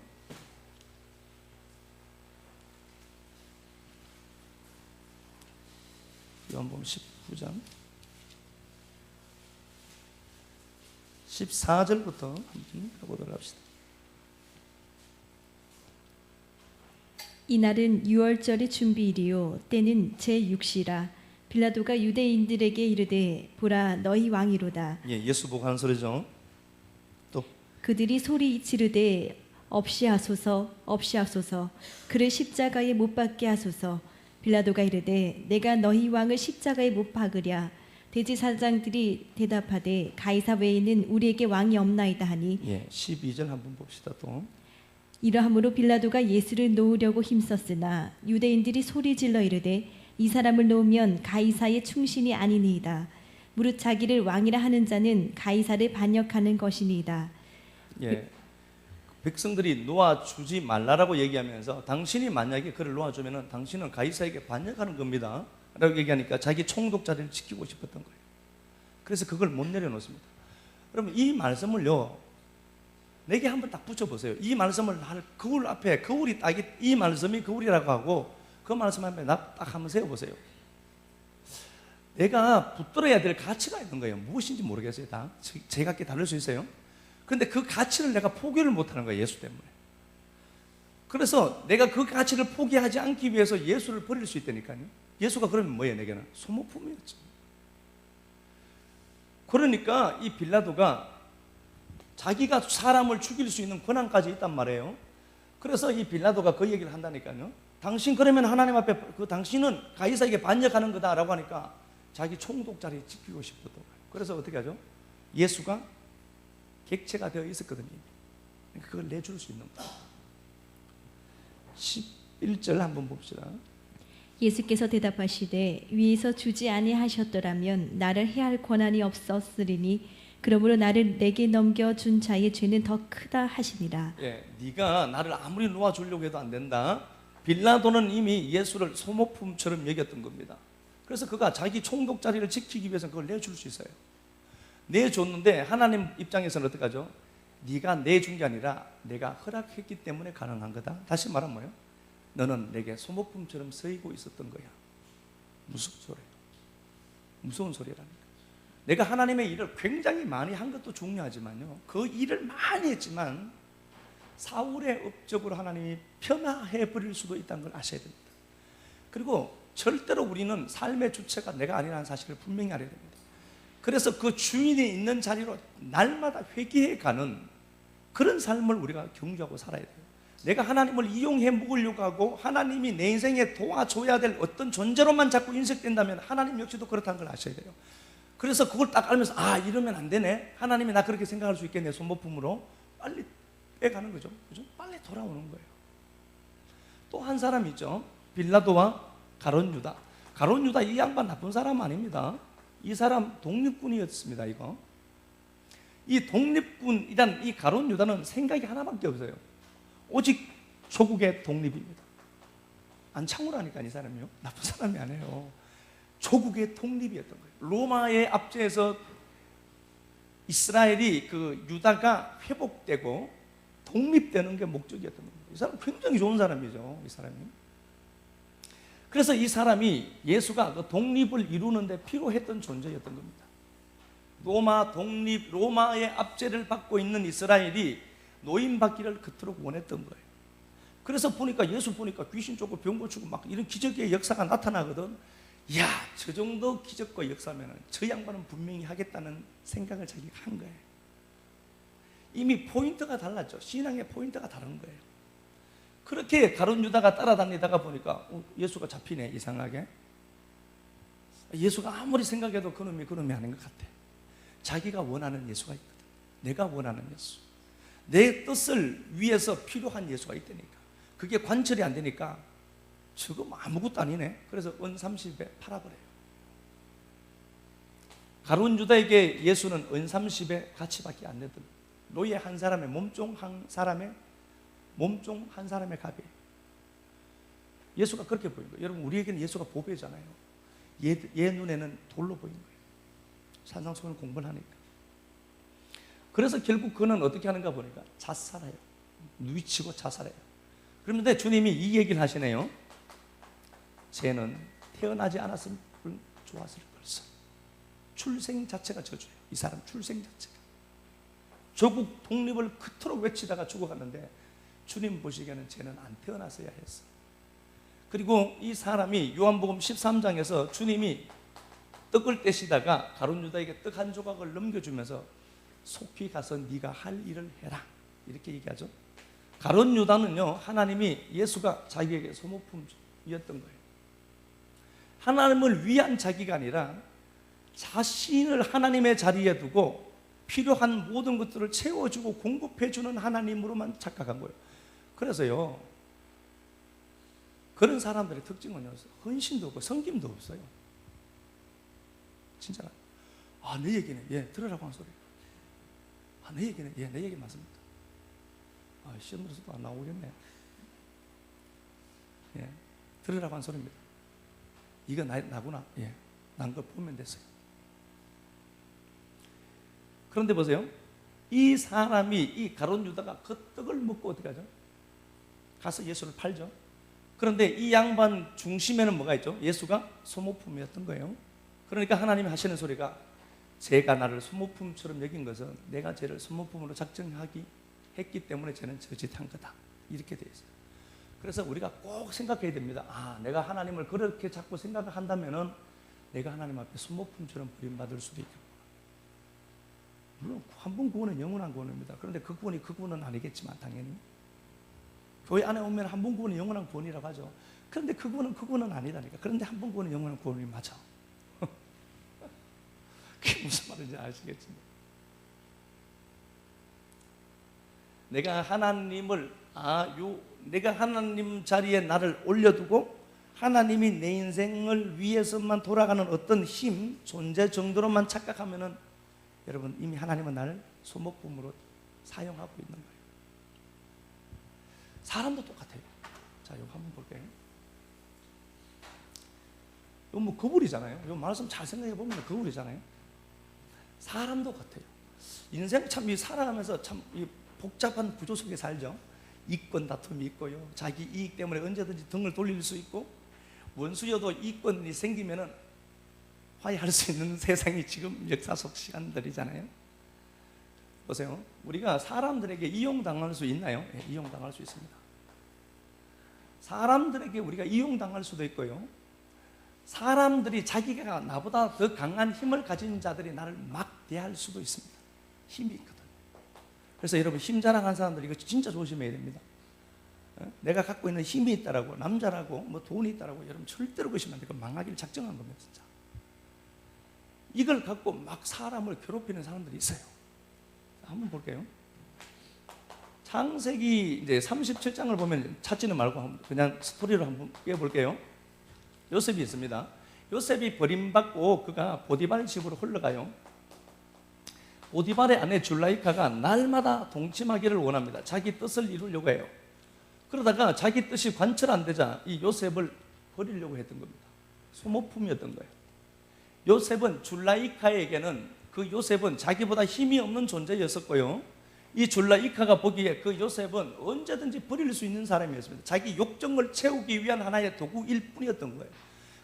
요한복음 19장 14절부터 한번 가보도록 합시다. 이날은 유월절의 준비일이요 때는 제6시라. 빌라도가 유대인들에게 이르되 보라 너희 왕이로다. 예수 보고 하는 소리죠. 또 그들이 소리 지르되 없이 하소서 없이 하소서, 그를 십자가에 못 박게 하소서. 빌라도가 이르되 내가 너희 왕을 십자가에 못 박으랴. 대제사장들이 대답하되 가이사 외에는 우리에게 왕이 없나이다 하니 12절 한번 봅시다. 또 이러함으로 빌라도가 예수를 놓으려고 힘썼으나 유대인들이 소리질러 이르되 이 사람을 놓으면 가이사의 충신이 아니니이다. 무릇 자기를 왕이라 하는 자는 가이사를 반역하는 것이니이다. 백성들이 놓아주지 말라라고 얘기하면서 당신이 만약에 그를 놓아주면 당신은 가이사에게 반역하는 겁니다 라고 얘기하니까 자기 총독 자리를 지키고 싶었던 거예요. 그래서 그걸 못 내려놓습니다. 여러분 이 말씀을요, 내게 한번 딱 붙여보세요. 이 말씀을 거울 앞에, 거울이 딱 이 말씀이 거울이라고 하고 그 말씀 앞에 딱 한번 세워보세요. 내가 붙들어야 될 가치가 있는 거예요. 무엇인지 모르겠어요. 다 제각기 다를 수 있어요. 근데 그 가치를 내가 포기를 못하는 거예요. 예수 때문에. 그래서 내가 그 가치를 포기하지 않기 위해서 예수를 버릴 수 있다니까요. 예수가 그러면 뭐예요? 내게는 소모품이었죠. 그러니까 이 빌라도가 자기가 사람을 죽일 수 있는 권한까지 있단 말이에요. 그래서 이 빌라도가 그 얘기를 한다니까요. 당신 그러면 하나님 앞에 당신은 가이사에게 반역하는 거다라고 하니까 자기 총독 자리 지키고 싶었던 거예요. 그래서 어떻게 하죠? 예수가 객체가 되어 있었거든요. 그걸 내줄 수 있는 거예요. 11절 한번 봅시다. 예수께서 대답하시되 위에서 주지 아니하셨더라면 나를 해할 권한이 없었으리니 그러므로 나를 내게 넘겨준 자의 죄는 더 크다 하시니라. 네가 나를 아무리 놓아주려고 해도 안 된다. 빌라도는 이미 예수를 소모품처럼 여겼던 겁니다. 그래서 그가 자기 총독 자리를 지키기 위해서 그걸 내줄 수 있어요. 내줬는데 하나님 입장에서는 어떡하죠? 네가 내준 게 아니라 내가 허락했기 때문에 가능한 거다. 다시 말하면 뭐예요? 너는 내게 소모품처럼 쓰이고 있었던 거야. 무슨 소리예요? 무서운 소리라니까. 내가 하나님의 일을 굉장히 많이 한 것도 중요하지만요, 그 일을 많이 했지만 사울의 업적으로 하나님이 폄하해 버릴 수도 있다는 걸 아셔야 됩니다. 그리고 절대로 우리는 삶의 주체가 내가 아니라는 사실을 분명히 알아야 됩니다. 그래서 그 주인이 있는 자리로 날마다 회귀해 가는 그런 삶을 우리가 경주하고 살아야 돼요. 내가 하나님을 이용해 먹으려고 하고 하나님이 내 인생에 도와줘야 될 어떤 존재로만 자꾸 인식된다면 하나님 역시도 그렇다는 걸 아셔야 돼요. 그래서 그걸 딱 알면서 아, 이러면 안 되네, 하나님이 나 그렇게 생각할 수 있겠네, 소모품으로 빨리 빼가는 거죠. 그죠? 빨리 돌아오는 거예요. 또 한 사람 있죠. 빌라도와 가룟 유다. 가룟 유다 이 양반 나쁜 사람 아닙니다. 이 사람 독립군이었습니다. 이 독립군이란 이 가룟 유다는 생각이 하나밖에 없어요. 오직 조국의 독립입니다. 안창호라니까 이 사람이요. 나쁜 사람이 아니에요. 조국의 독립이었던 거예요. 로마의 압제에서 이스라엘이 그 유다가 회복되고 독립되는 게 목적이었던 겁니다. 이 사람 굉장히 좋은 사람이죠. 이 사람이. 그래서 이 사람이 예수가 그 독립을 이루는데 필요했던 존재였던 겁니다. 로마의 압제를 받고 있는 이스라엘이 노임받기를 그토록 원했던 거예요. 그래서 보니까 예수 보니까 귀신 쫓고 병 고치고 막 이런 기적의 역사가 나타나거든. 이야, 저 정도 기적과 역사면 저 양반은 분명히 하겠다는 생각을 자기가 한 거예요. 이미 포인트가 달랐죠. 신앙의 포인트가 다른 거예요. 그렇게 가룟 유다가 따라다니다가 보니까 예수가 잡히네, 이상하게. 예수가 아무리 생각해도 그놈이 아닌 것 같아. 자기가 원하는 예수가 있거든. 내가 원하는 예수, 내 뜻을 위해서 필요한 예수가 있다니까. 그게 관철이 안 되니까 저거 아무것도 아니네. 그래서 은 30에 팔아버려요. 가룟 유다에게 예수는 은 30에 가치밖에 안 내던 노예 한 사람의 몸종 한 사람의 값이에요. 예수가 그렇게 보인 거예요. 여러분, 우리에게는 예수가 보배잖아요. 얘 눈에는 돌로 보인 거예요. 산상수훈을 공부를 하니까. 그래서 결국 그는 어떻게 하는가 보니까 자살해요. 누이치고 자살해요. 그런데 주님이 이 얘기를 하시네요. 쟤는 태어나지 않았으면 좋았을 걸세. 출생 자체가 저주예요. 이 사람 출생 자체가. 조국 독립을 그토록 외치다가 죽어갔는데 주님 보시기에는 쟤는 안 태어났어야 했어. 그리고 이 사람이 요한복음 13장에서 주님이 떡을 떼시다가 가룟 유다에게 떡 한 조각을 넘겨주면서 속히 가서 네가 할 일을 해라, 이렇게 얘기하죠. 가룟 유다는요, 하나님이 예수가 자기에게 소모품이었던 거예요. 하나님을 위한 자기가 아니라 자신을 하나님의 자리에 두고 필요한 모든 것들을 채워주고 공급해주는 하나님으로만 착각한 거예요. 그래서요, 그런 사람들의 특징은요, 헌신도 없고 섬김도 없어요. 진짜. 아, 내 얘기네. 예, 들으라고 한 소리. 아, 내 얘기네. 예, 내 얘기 맞습니다. 아, 시험 들어서도 안 나오겠네. 예, 들으라고 한 소리입니다. 이거 나구나. 예, 난 걸 보면 됐어요. 그런데 보세요. 이 사람이, 이 가룟 유다가 그 떡을 먹고 어떻게 하죠? 가서 예수를 팔죠. 그런데 이 양반 중심에는 뭐가 있죠? 예수가 소모품이었던 거예요. 그러니까 하나님이 하시는 소리가, 제가 나를 소모품처럼 여긴 것은 내가 쟤를 소모품으로 했기 때문에 쟤는 저짓한 거다, 이렇게 되어 있어요. 그래서 우리가 꼭 생각해야 됩니다. 아, 내가 하나님을 그렇게 자꾸 생각을 한다면은 내가 하나님 앞에 소모품처럼 버림받을 수도 있겠구나. 물론 한 번 구원은 영원한 구원입니다. 그런데 그 구원은 아니겠지만 당연히 교회 안에 오면 한 번 구원은 영원한 구원이라고 하죠. 그런데 그 구원은 아니다니까. 그런데 한 번 구원은 영원한 구원이 맞아. 그게 무슨 말인지 아시겠지? 내가 하나님 자리에 나를 올려두고 하나님이 내 인생을 위해서만 돌아가는 어떤 힘, 존재 정도로만 착각하면은 여러분, 이미 하나님은 나를 소모품으로 사용하고 있는 거예요. 사람도 똑같아요. 자, 이거 한번 볼게요. 이거 뭐 거울이잖아요. 이거 말씀 잘 생각해 보면 거울이잖아요. 사람도 같아요. 인생 참 이 살아가면서 참 이 복잡한 구조 속에 살죠. 이권 다툼이 있고요. 자기 이익 때문에 언제든지 등을 돌릴 수 있고, 원수여도 이권이 생기면은 화해할 수 있는 세상이 지금 역사 속 시간들이잖아요. 보세요. 우리가 사람들에게 이용당할 수 있나요? 네, 이용당할 수 있습니다. 사람들에게 우리가 이용당할 수도 있고요. 사람들이 자기가 나보다 더 강한 힘을 가진 자들이 나를 막 대할 수도 있습니다. 힘이 있거든요. 그래서 여러분, 힘 자랑하는 사람들 이거 진짜 조심해야 됩니다. 내가 갖고 있는 힘이 있다라고, 남자라고, 뭐 돈이 있다라고 여러분 절대로 그러시면 안 돼요. 망하기를 작정한 겁니다, 진짜. 이걸 갖고 막 사람을 괴롭히는 사람들이 있어요. 한번 볼게요. 창세기 이제 37장을 보면 찾지는 말고 그냥 스토리로 한번 깨볼게요. 요셉이 있습니다. 요셉이 버림받고 그가 보디발 집으로 흘러가요. 보디발의 아내 줄라이카가 날마다 동침하기를 원합니다. 자기 뜻을 이루려고 해요. 그러다가 자기 뜻이 관철 안 되자 이 요셉을 버리려고 했던 겁니다. 소모품이었던 거예요. 요셉은 줄라이카에게는, 그 요셉은 자기보다 힘이 없는 존재였었고요. 이 줄라이카가 보기에 그 요셉은 언제든지 버릴 수 있는 사람이었습니다. 자기 욕정을 채우기 위한 하나의 도구일 뿐이었던 거예요.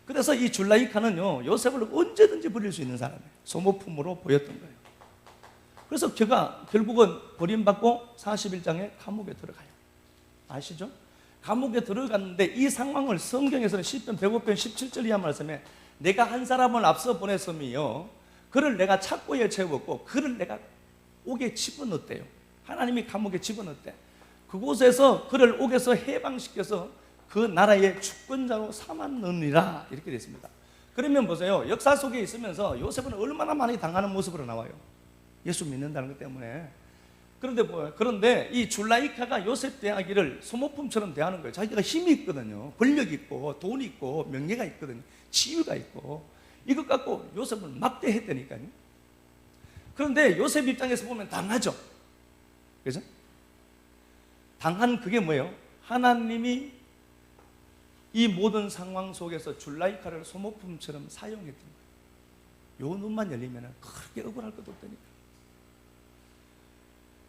그래서 이 줄라이카는요, 요셉을 언제든지 버릴 수 있는 사람이에요. 소모품으로 보였던 거예요. 그래서 그가 결국은 버림받고 41장에 감옥에 들어가요. 아시죠? 감옥에 들어갔는데 이 상황을 성경에서는 시편 105편 17절 이하 말씀에 내가 한 사람을 앞서 보냈으며 그를 내가 착고에 채웠고 그를 내가 옥에 집어넣었대요. 하나님이 감옥에 집어넣었대. 그곳에서 그를 옥에서 해방시켜서 그 나라의 주권자로 삼았느니라, 이렇게 됐습니다. 그러면 보세요. 역사 속에 있으면서 요셉은 얼마나 많이 당하는 모습으로 나와요. 예수 믿는다는 것 때문에. 그런데 이 줄라이카가 요셉 대하기를 소모품처럼 대하는 거예요. 자기가 힘이 있거든요. 권력이 있고 돈이 있고 명예가 있거든요. 지위가 있고. 이것 갖고 요셉을 막대했다니까요. 그런데 요셉 입장에서 보면 당하죠. 그죠? 당한 그게 뭐예요? 하나님이 이 모든 상황 속에서 줄라이카를 소모품처럼 사용했던 거예요. 요 눈만 열리면 그렇게 억울할 것도 없다니까.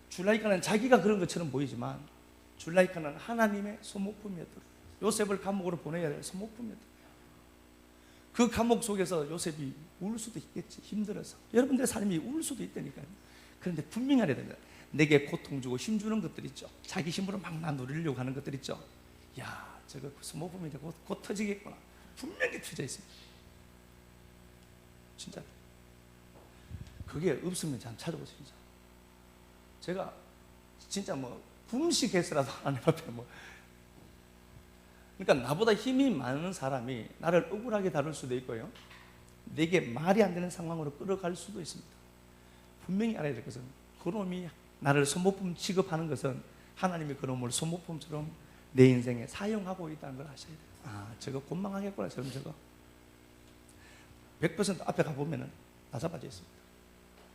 줄라이카는 자기가 그런 것처럼 보이지만 줄라이카는 하나님의 소모품이었던 거예요. 요셉을 감옥으로 보내야 될 소모품이었던 거예요. 그 감옥 속에서 요셉이 울 수도 있겠지, 힘들어서. 여러분들의 삶이 울 수도 있다니까요. 그런데 분명히 알아야 됩니다. 내게 고통 주고 힘 주는 것들 있죠. 자기 힘으로 막 나 누리려고 하는 것들 있죠. 야, 저거 소모품이 곧 터지겠구나. 분명히 터져 있습니다. 진짜. 그게 없으면 참 찾아보세요. 진짜. 제가 진짜 뭐 금식해서라도 하나님 앞에 뭐, 그러니까 나보다 힘이 많은 사람이 나를 억울하게 다룰 수도 있고요, 내게 말이 안 되는 상황으로 끌어갈 수도 있습니다. 분명히 알아야 될 것은 그놈이 나를 소모품 취급하는 것은 하나님이 그놈을 소모품처럼 내 인생에 사용하고 있다는 걸 아셔야 돼요. 아, 저거 곤망하겠구나. 저거 100% 앞에 가보면 다 잡아져 있습니다.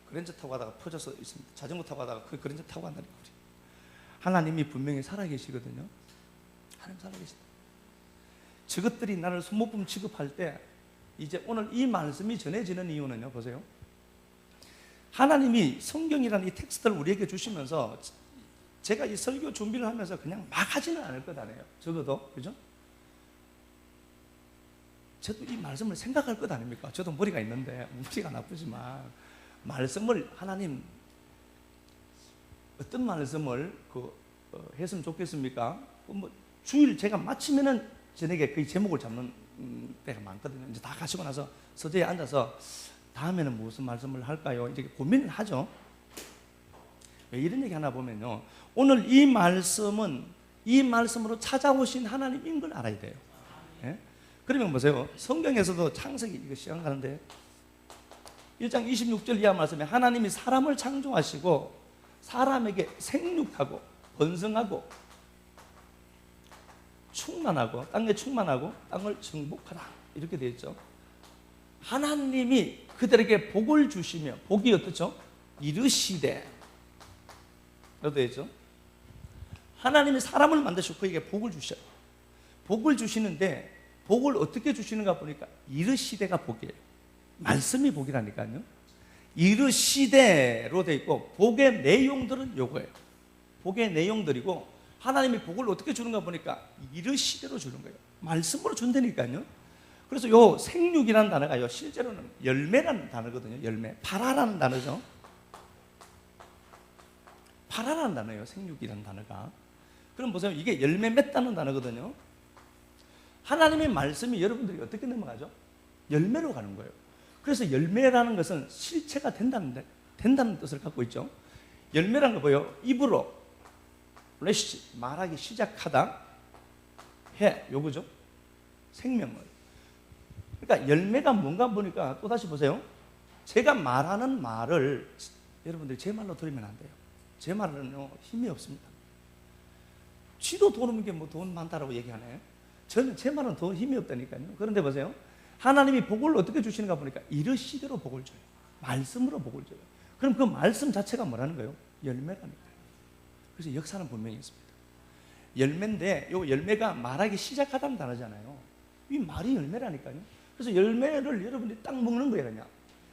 그랜저 타고 가다가 퍼져서 있습니다. 자전거 타고 가다가 그 그랜저 타고 간다니까. 하나님이 분명히 살아계시거든요. 하나님 살아계시다. 저것들이 나를 소모품 취급할 때 이제 오늘 이 말씀이 전해지는 이유는요, 보세요. 하나님이 성경이라는 이 텍스트를 우리에게 주시면서 제가 이 설교 준비를 하면서 그냥 막 하지는 않을 것 아니에요. 적어도. 그죠? 저도 이 말씀을 생각할 것 아닙니까? 저도 머리가 있는데, 머리가 나쁘지만 말씀을 하나님 어떤 말씀을 했으면 좋겠습니까? 뭐 주일 제가 마치면은 저녁에 그 제목을 잡는 때가 많거든요. 이제 다 가시고 나서 서재에 앉아서 다음에는 무슨 말씀을 할까요? 이렇게 고민을 하죠. 왜 이런 얘기 하나 보면요, 오늘 이 말씀은 이 말씀으로 찾아오신 하나님인 걸 알아야 돼요. 예? 그러면 보세요. 성경에서도 창세기, 이거 시간 가는데 1장 26절 이하 말씀에 하나님이 사람을 창조하시고 사람에게 생육하고 번성하고 충만하고 땅에 충만하고 땅을 정복하라, 이렇게 되어 있죠. 하나님이 그들에게 복을 주시며, 복이 어떻죠? 이르시되, 이렇게 되어 있죠. 하나님이 사람을 만드시고 그에게 복을 주셔요. 복을 주시는데 복을 어떻게 주시는가 보니까 이르시되가 복이에요. 말씀이 복이라니까요. 이르시되로 돼 있고 복의 내용들은 요거예요. 복의 내용들이고 하나님이 복을 어떻게 주는가 보니까 이르시되로 주는 거예요. 말씀으로 준다니까요. 그래서 요 생육이라는 단어가요, 실제로는 열매라는 단어거든요. 열매. 파라라는 단어죠. 파라라는 단어예요. 생육이라는 단어가. 그럼 보세요. 이게 열매 맺다는 단어거든요. 하나님의 말씀이 여러분들이 어떻게 넘어가죠? 열매로 가는 거예요. 그래서 열매라는 것은 실체가 된다는 뜻을 갖고 있죠. 열매라는 거 뭐예요? 입으로 레시 말하기 시작하다 해 요거죠. 생명을. 그러니까 열매가 뭔가 보니까 또 다시 보세요. 제가 말하는 말을 여러분들이 제 말로 들으면 안 돼요. 제 말은요 힘이 없습니다. 쥐도 돈 없는 게 뭐 돈 많다라고 얘기하네. 저는 제 말은 더 힘이 없다니까요. 그런데 보세요. 하나님이 복을 어떻게 주시는가 보니까 이르시대로 복을 줘요. 말씀으로 복을 줘요. 그럼 그 말씀 자체가 뭐라는 거예요? 열매라니까요. 그래서 역사는 분명히 있습니다. 열매인데 이 열매가 말하기 시작하다는 단어잖아요. 이 말이 열매라니까요. 그래서 열매를 여러분들이 딱 먹는 거예요. 그냥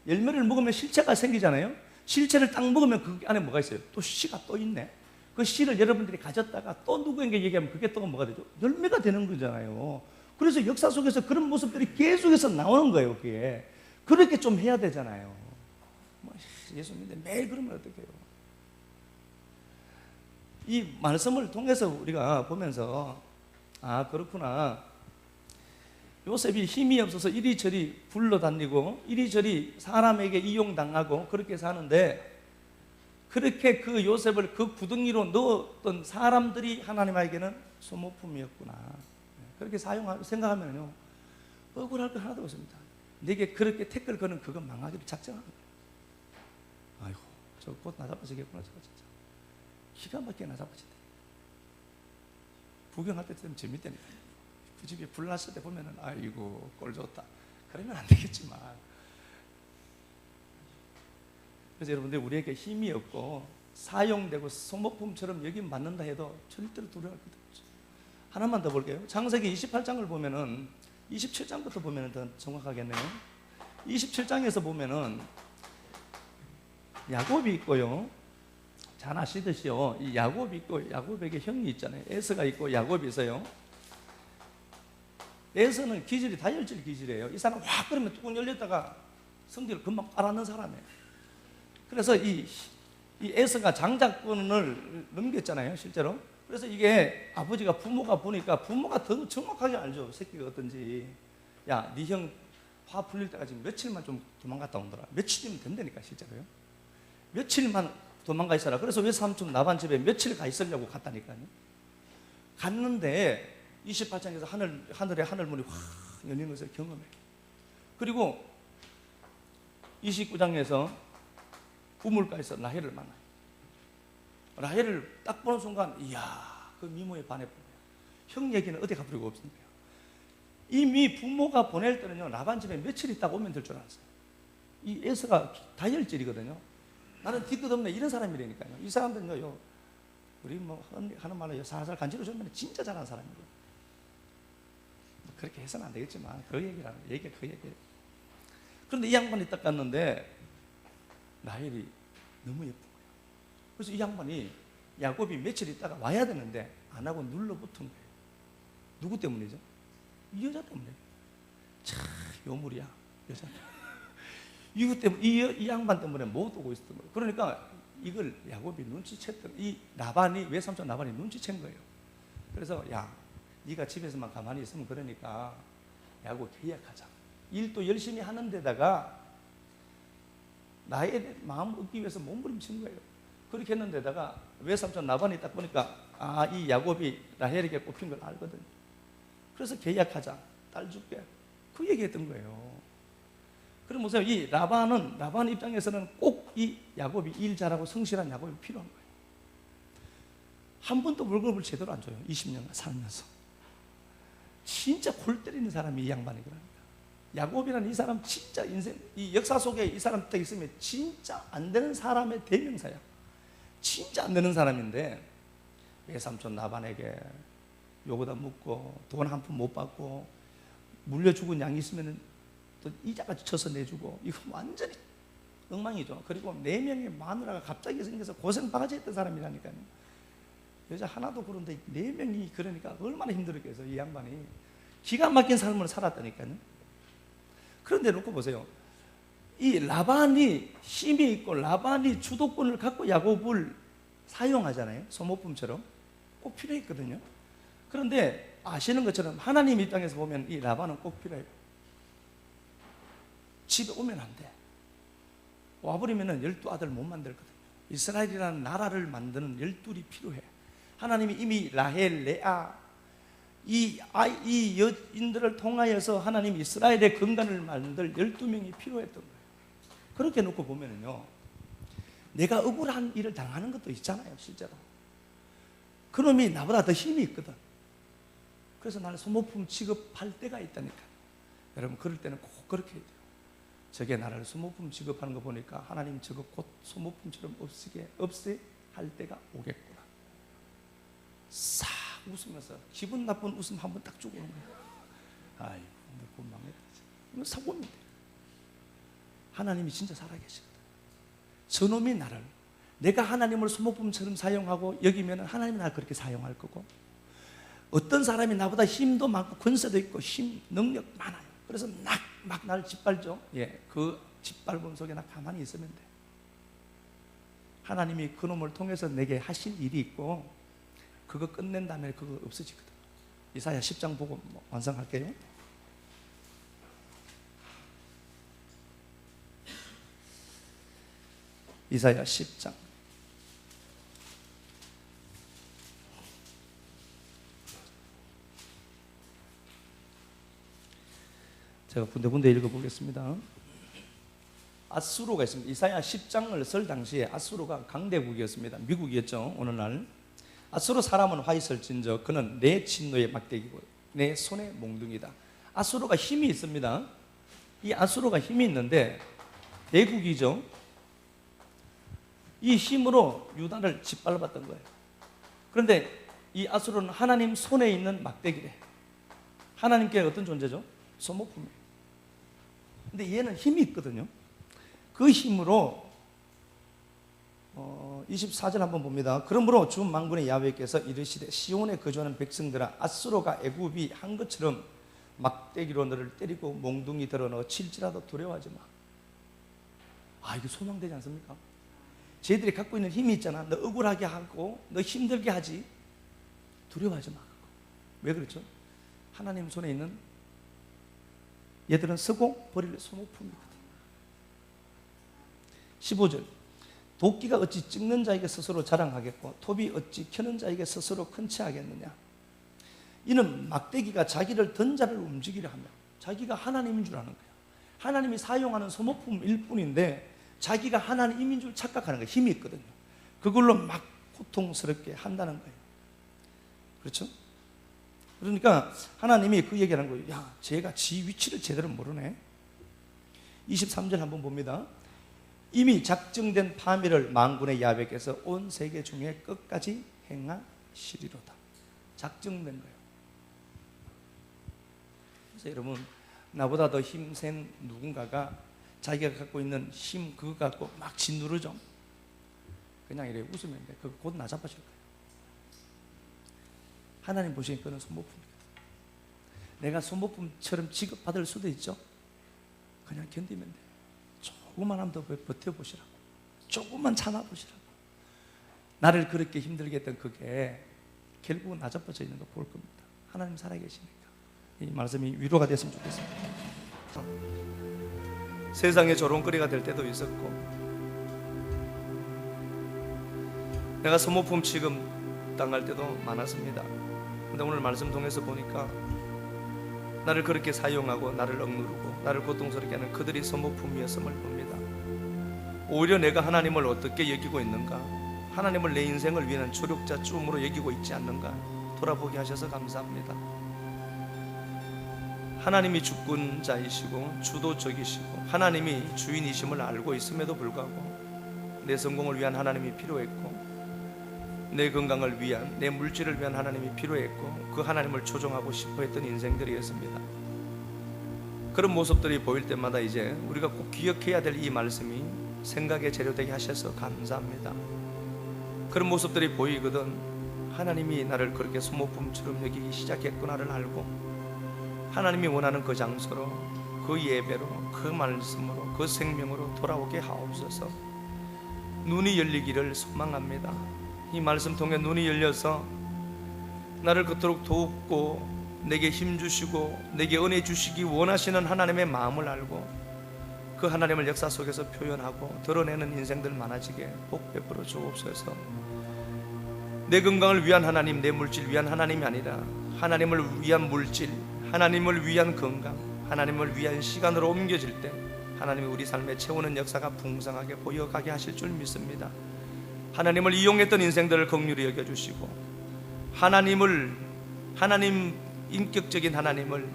열매를 먹으면 실체가 생기잖아요. 실체를 딱 먹으면 그 안에 뭐가 있어요? 또 씨가 또 있네. 그 씨를 여러분들이 가졌다가 또 누구에게 얘기하면 그게 또 뭐가 되죠? 열매가 되는 거잖아요. 그래서 역사 속에서 그런 모습들이 계속해서 나오는 거예요. 그게 그렇게 좀 해야 되잖아요. 예수 믿는데 매일 그러면 어떡해요? 이 말씀을 통해서 우리가 보면서 아 그렇구나. 요셉이 힘이 없어서 이리저리 굴러다니고 이리저리 사람에게 이용당하고 그렇게 사는데 그렇게 그 요셉을 그 구덩이로 넣었던 사람들이 하나님에게는 소모품이었구나. 그렇게 생각하면요 억울할 거 하나도 없습니다. 내게 그렇게 태클 거는 그거 망하기로 작정하는 거예요. 아이고 저 곧 나잡아지겠구나. 저거 진짜 기가 막히게 나잡아진다. 구경할 때 되면 재밌다니까. 그 집에 불 났을 때 보면은 아이고 꼴 좋다. 그러면 안 되겠지만 그래서 여러분들 우리에게 힘이 없고 사용되고 소모품처럼 여긴 받는다 해도 절대로 두려워할 것도 없죠. 하나만 더 볼게요. 창세기 28장을 보면은 27장부터 보면은 더 정확하겠네요. 27장에서 보면은 야곱이 있고요. 잘 아시듯이요. 이 야곱이 있고 야곱에게 형이 있잖아요. 에서가 있고 야곱이 있어요. 에서는 기질이 다혈질 기질이에요. 이 사람 확 그러면 뚜껑 열렸다가 성질을 금방 빨아넣는 사람이에요. 그래서 이 에서가 장자권을 넘겼잖아요, 실제로. 그래서 이게 아버지가 부모가 보니까 부모가 더 정확하게 알죠, 새끼가 어떤지. 야, 네 형 화 풀릴 때까지 며칠만 좀 도망갔다 오더라. 며칠이면 된다니까, 실제로요. 며칠만 도망가 있어라. 그래서 외삼촌 나반 집에 며칠 가 있으려고 갔다니까요. 갔는데 28장에서 하늘의 하늘문이 확 열리는 것을 경험해요. 그리고 29장에서 우물가에서 라헬을 만나요. 라헬을 딱 보는 순간 이야 그 미모에 반해버려요. 형 얘기는 어디 가버리고 없습니다. 이미 부모가 보낼 때는요 라반 집에 며칠 있다가 오면 될 줄 알았어요. 이 에서가 다혈질이거든요. 나는 뒤끝없네 이런 사람이라니까요. 이 사람들은요 우리 뭐 하는 말로 살살 간지러 주면 진짜 잘하는 사람이에요. 그렇게 해서는 안 되겠지만 그 얘기라는 얘기가 그 얘기예요. 그런데 이 양반이 딱 갔는데 라헬이 너무 예쁜 거예요. 그래서 이 양반이 야곱이 며칠 있다가 와야 되는데 안 하고 눌러붙은 거예요. 누구 때문이죠? 이 여자 때문에. 참 요물이야 여자. 이것 때문에 이 양반 때문에 못 오고 있었던 거예요. 그러니까 이걸 야곱이 눈치챘던 이 라반이 외삼촌 라반이 눈치챈 거예요. 그래서 야 네가 집에서만 가만히 있으면 그러니까 야곱 계약하자. 일도 열심히 하는 데다가 나의 마음 얻기 위해서 몸부림친 거예요. 그렇게 했는데다가 외삼촌 라반이 딱 보니까 아, 이 야곱이 라헬에게 꼽힌 걸 알거든요. 그래서 계약하자. 딸 줄게. 그 얘기했던 거예요. 그럼 보세요. 이 라반 입장에서는 꼭 이 야곱이 일 잘하고 성실한 야곱이 필요한 거예요. 한 번도 월급을 제대로 안 줘요. 20년 살면서. 진짜 골 때리는 사람이 이 양반이거든요. 야곱이라는 이 사람 진짜 인생 이 역사 속에 이 사람 딱 있으면 진짜 안 되는 사람의 대명사야. 진짜 안 되는 사람인데 외삼촌 라반에게 요거다 묻고 돈 한 푼 못 받고 물려 죽은 양이 있으면 또 이자까지 쳐서 내주고 이거 완전히 엉망이죠. 그리고 4명의 마누라가 갑자기 생겨서 고생 바가지 했던 사람이라니까요. 여자 하나도 그런데 4명이 그러니까 얼마나 힘들었겠어요. 이 양반이 기가 막힌 삶을 살았다니까요. 그런데 놓고 보세요. 이 라반이 힘이 있고 라반이 주도권을 갖고 야곱을 사용하잖아요. 소모품처럼 꼭 필요했거든요. 그런데 아시는 것처럼 하나님 입장에서 보면 이 라반은 꼭 필요해요. 집에 오면 안 돼. 와버리면 12아들 못 만들거든요. 이스라엘이라는 나라를 만드는 12이 필요해. 하나님이 이미 라헬, 레아 이 여인들을 통하여서 하나님이 이스라엘의 근간을 만들 12명이 필요했던 거예요. 그렇게 놓고 보면요, 내가 억울한 일을 당하는 것도 있잖아요. 실제로 그놈이 나보다 더 힘이 있거든. 그래서 나는 소모품 취급할 때가 있다니까. 여러분 그럴 때는 꼭 그렇게 해야 돼요. 저게 나를 소모품 취급하는 거 보니까 하나님 저거 곧 소모품처럼 없애 할 때가 오겠구나. 싹 웃으면서 기분 나쁜 웃음 한번 딱 주고 오는 거예요. 아이고 곧 망했다. 이거 사고면 돼요. 하나님이 진짜 살아계시거든. 저놈이 나를, 내가 하나님을 소모품처럼 사용하고 여기면 하나님이 나를 그렇게 사용할 거고, 어떤 사람이 나보다 힘도 많고 권세도 있고 능력 많아요. 그래서 막 나를 짓밟죠. 예, 그 짓밟음 속에 나 가만히 있으면 돼. 하나님이 그놈을 통해서 내게 하실 일이 있고 그거 끝낸 다음에 그거 없어지거든. 이사야 10장 보고 완성할게요. 이사야 10장 제가 군데군데 읽어보겠습니다. 아수르가 있습니다. 이사야 10장을 쓸 당시에 아수르가 강대국이었습니다. 미국이었죠. 오늘날 아수르 사람은 화 있을진저 그는 내 진노의 막대기고 내 손의 몽둥이다. 아수르가 힘이 있습니다. 이 아수르가 힘이 있는데 대국이죠. 이 힘으로 유다를 짓밟았던 거예요. 그런데 이 아수르는 하나님 손에 있는 막대기래. 하나님께 어떤 존재죠? 소모품이에요. 근데 얘는 힘이 있거든요. 그 힘으로 24절 한번 봅니다. 그러므로 주 만군의 야훼께서 이르시되 시온에 거주하는 백성들아, 아수르가 애굽이 한 것처럼 막대기로 너를 때리고 몽둥이 들어 너 칠지라도 두려워하지 마. 아, 이게 소망되지 않습니까? 쟤들이 갖고 있는 힘이 있잖아. 너 억울하게 하고 너 힘들게 하지. 두려워하지 마. 왜 그렇죠? 하나님 손에 있는 얘들은 쓰고 버릴 소모품이거든. 15절 도끼가 어찌 찍는 자에게 스스로 자랑하겠고 톱이 어찌 켜는 자에게 스스로 큰 체하겠느냐. 이는 막대기가 자기를 든 자를 움직이려 하며 자기가 하나님인 줄 아는 거예요. 하나님이 사용하는 소모품일 뿐인데 자기가 하나님인 줄 착각하는 거예요. 힘이 있거든요. 그걸로 막 고통스럽게 한다는 거예요. 그렇죠? 그러니까 하나님이 그 얘기를 하는 거예요. 야, 쟤가 지 위치를 제대로 모르네. 23절 한번 봅니다. 이미 작정된 파멸을 만군의 야훼께서 온 세계 중에 끝까지 행하시리로다. 작정된 거예요. 그래서 여러분, 나보다 더 힘센 누군가가 자기가 갖고 있는 힘 그거 갖고 막 짓누르죠. 그냥 이래 웃으면 돼. 그거 곧 나 잡아줄 거예요. 하나님 보시기엔 그는 소모품이거든. 내가 소모품처럼 취급받을 수도 있죠. 그냥 견디면 돼. 조금만 하면 더 버텨보시라고. 조금만 참아보시라고. 나를 그렇게 힘들게 했던 그게 결국은 나 잡아져 있는 거 볼 겁니다. 하나님 살아계시니까 이 말씀이 위로가 됐으면 좋겠습니다. 세상에 조롱거리가 될 때도 있었고 내가 소모품 취급 당할 때도 많았습니다. 근데 오늘 말씀 통해서 보니까 나를 그렇게 사용하고 나를 억누르고 나를 고통스럽게 하는 그들이 소모품이었음을 봅니다. 오히려 내가 하나님을 어떻게 여기고 있는가, 하나님을 내 인생을 위한 조력자 쭈음으로 여기고 있지 않는가 돌아보게 하셔서 감사합니다. 하나님이 주권자이시고 주도적이시고 하나님이 주인이심을 알고 있음에도 불구하고 내 성공을 위한 하나님이 필요했고 내 건강을 위한, 내 물질을 위한 하나님이 필요했고 그 하나님을 초종하고 싶어 했던 인생들이었습니다. 그런 모습들이 보일 때마다 이제 우리가 꼭 기억해야 될 이 말씀이 생각의 재료되게 하셔서 감사합니다. 그런 모습들이 보이거든 하나님이 나를 그렇게 소모품처럼 여기기 시작했구나를 알고 하나님이 원하는 그 장소로, 그 예배로, 그 말씀으로, 그 생명으로 돌아오게 하옵소서. 눈이 열리기를 소망합니다. 이 말씀 통해 눈이 열려서 나를 그토록 돕고 내게 힘 주시고 내게 은혜 주시기 원하시는 하나님의 마음을 알고 그 하나님을 역사 속에서 표현하고 드러내는 인생들 많아지게 복 베풀어 주옵소서. 내 건강을 위한 하나님, 내 물질 위한 하나님이 아니라 하나님을 위한 물질, 하나님을 위한 건강, 하나님을 위한 시간으로 옮겨질 때 하나님이 우리 삶에 채우는 역사가 풍성하게 보여가게 하실 줄 믿습니다. 하나님을 이용했던 인생들을 긍휼히 여겨주시고 하나님 인격적인 하나님을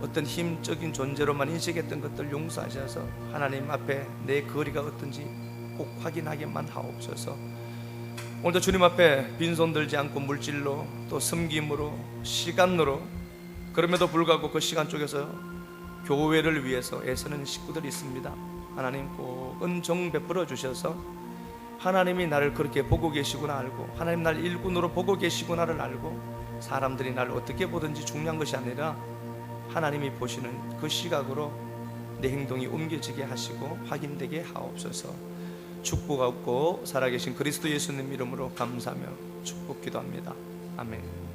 어떤 힘적인 존재로만 인식했던 것들 용서하셔서 하나님 앞에 내 거리가 어떤지 꼭 확인하게만 하옵소서. 오늘도 주님 앞에 빈손 들지 않고 물질로 또 섬김으로 시간으로 그럼에도 불구하고 그 시간 쪽에서 교회를 위해서 애쓰는 식구들이 있습니다. 하나님 꼭 은총 베풀어 주셔서 하나님이 나를 그렇게 보고 계시구나 알고 하나님 날 일꾼으로 보고 계시구나를 알고 사람들이 나를 어떻게 보든지 중요한 것이 아니라 하나님이 보시는 그 시각으로 내 행동이 옮겨지게 하시고 확인되게 하옵소서. 축복하고 살아계신 그리스도 예수님 이름으로 감사하며 축복 기도합니다. 아멘.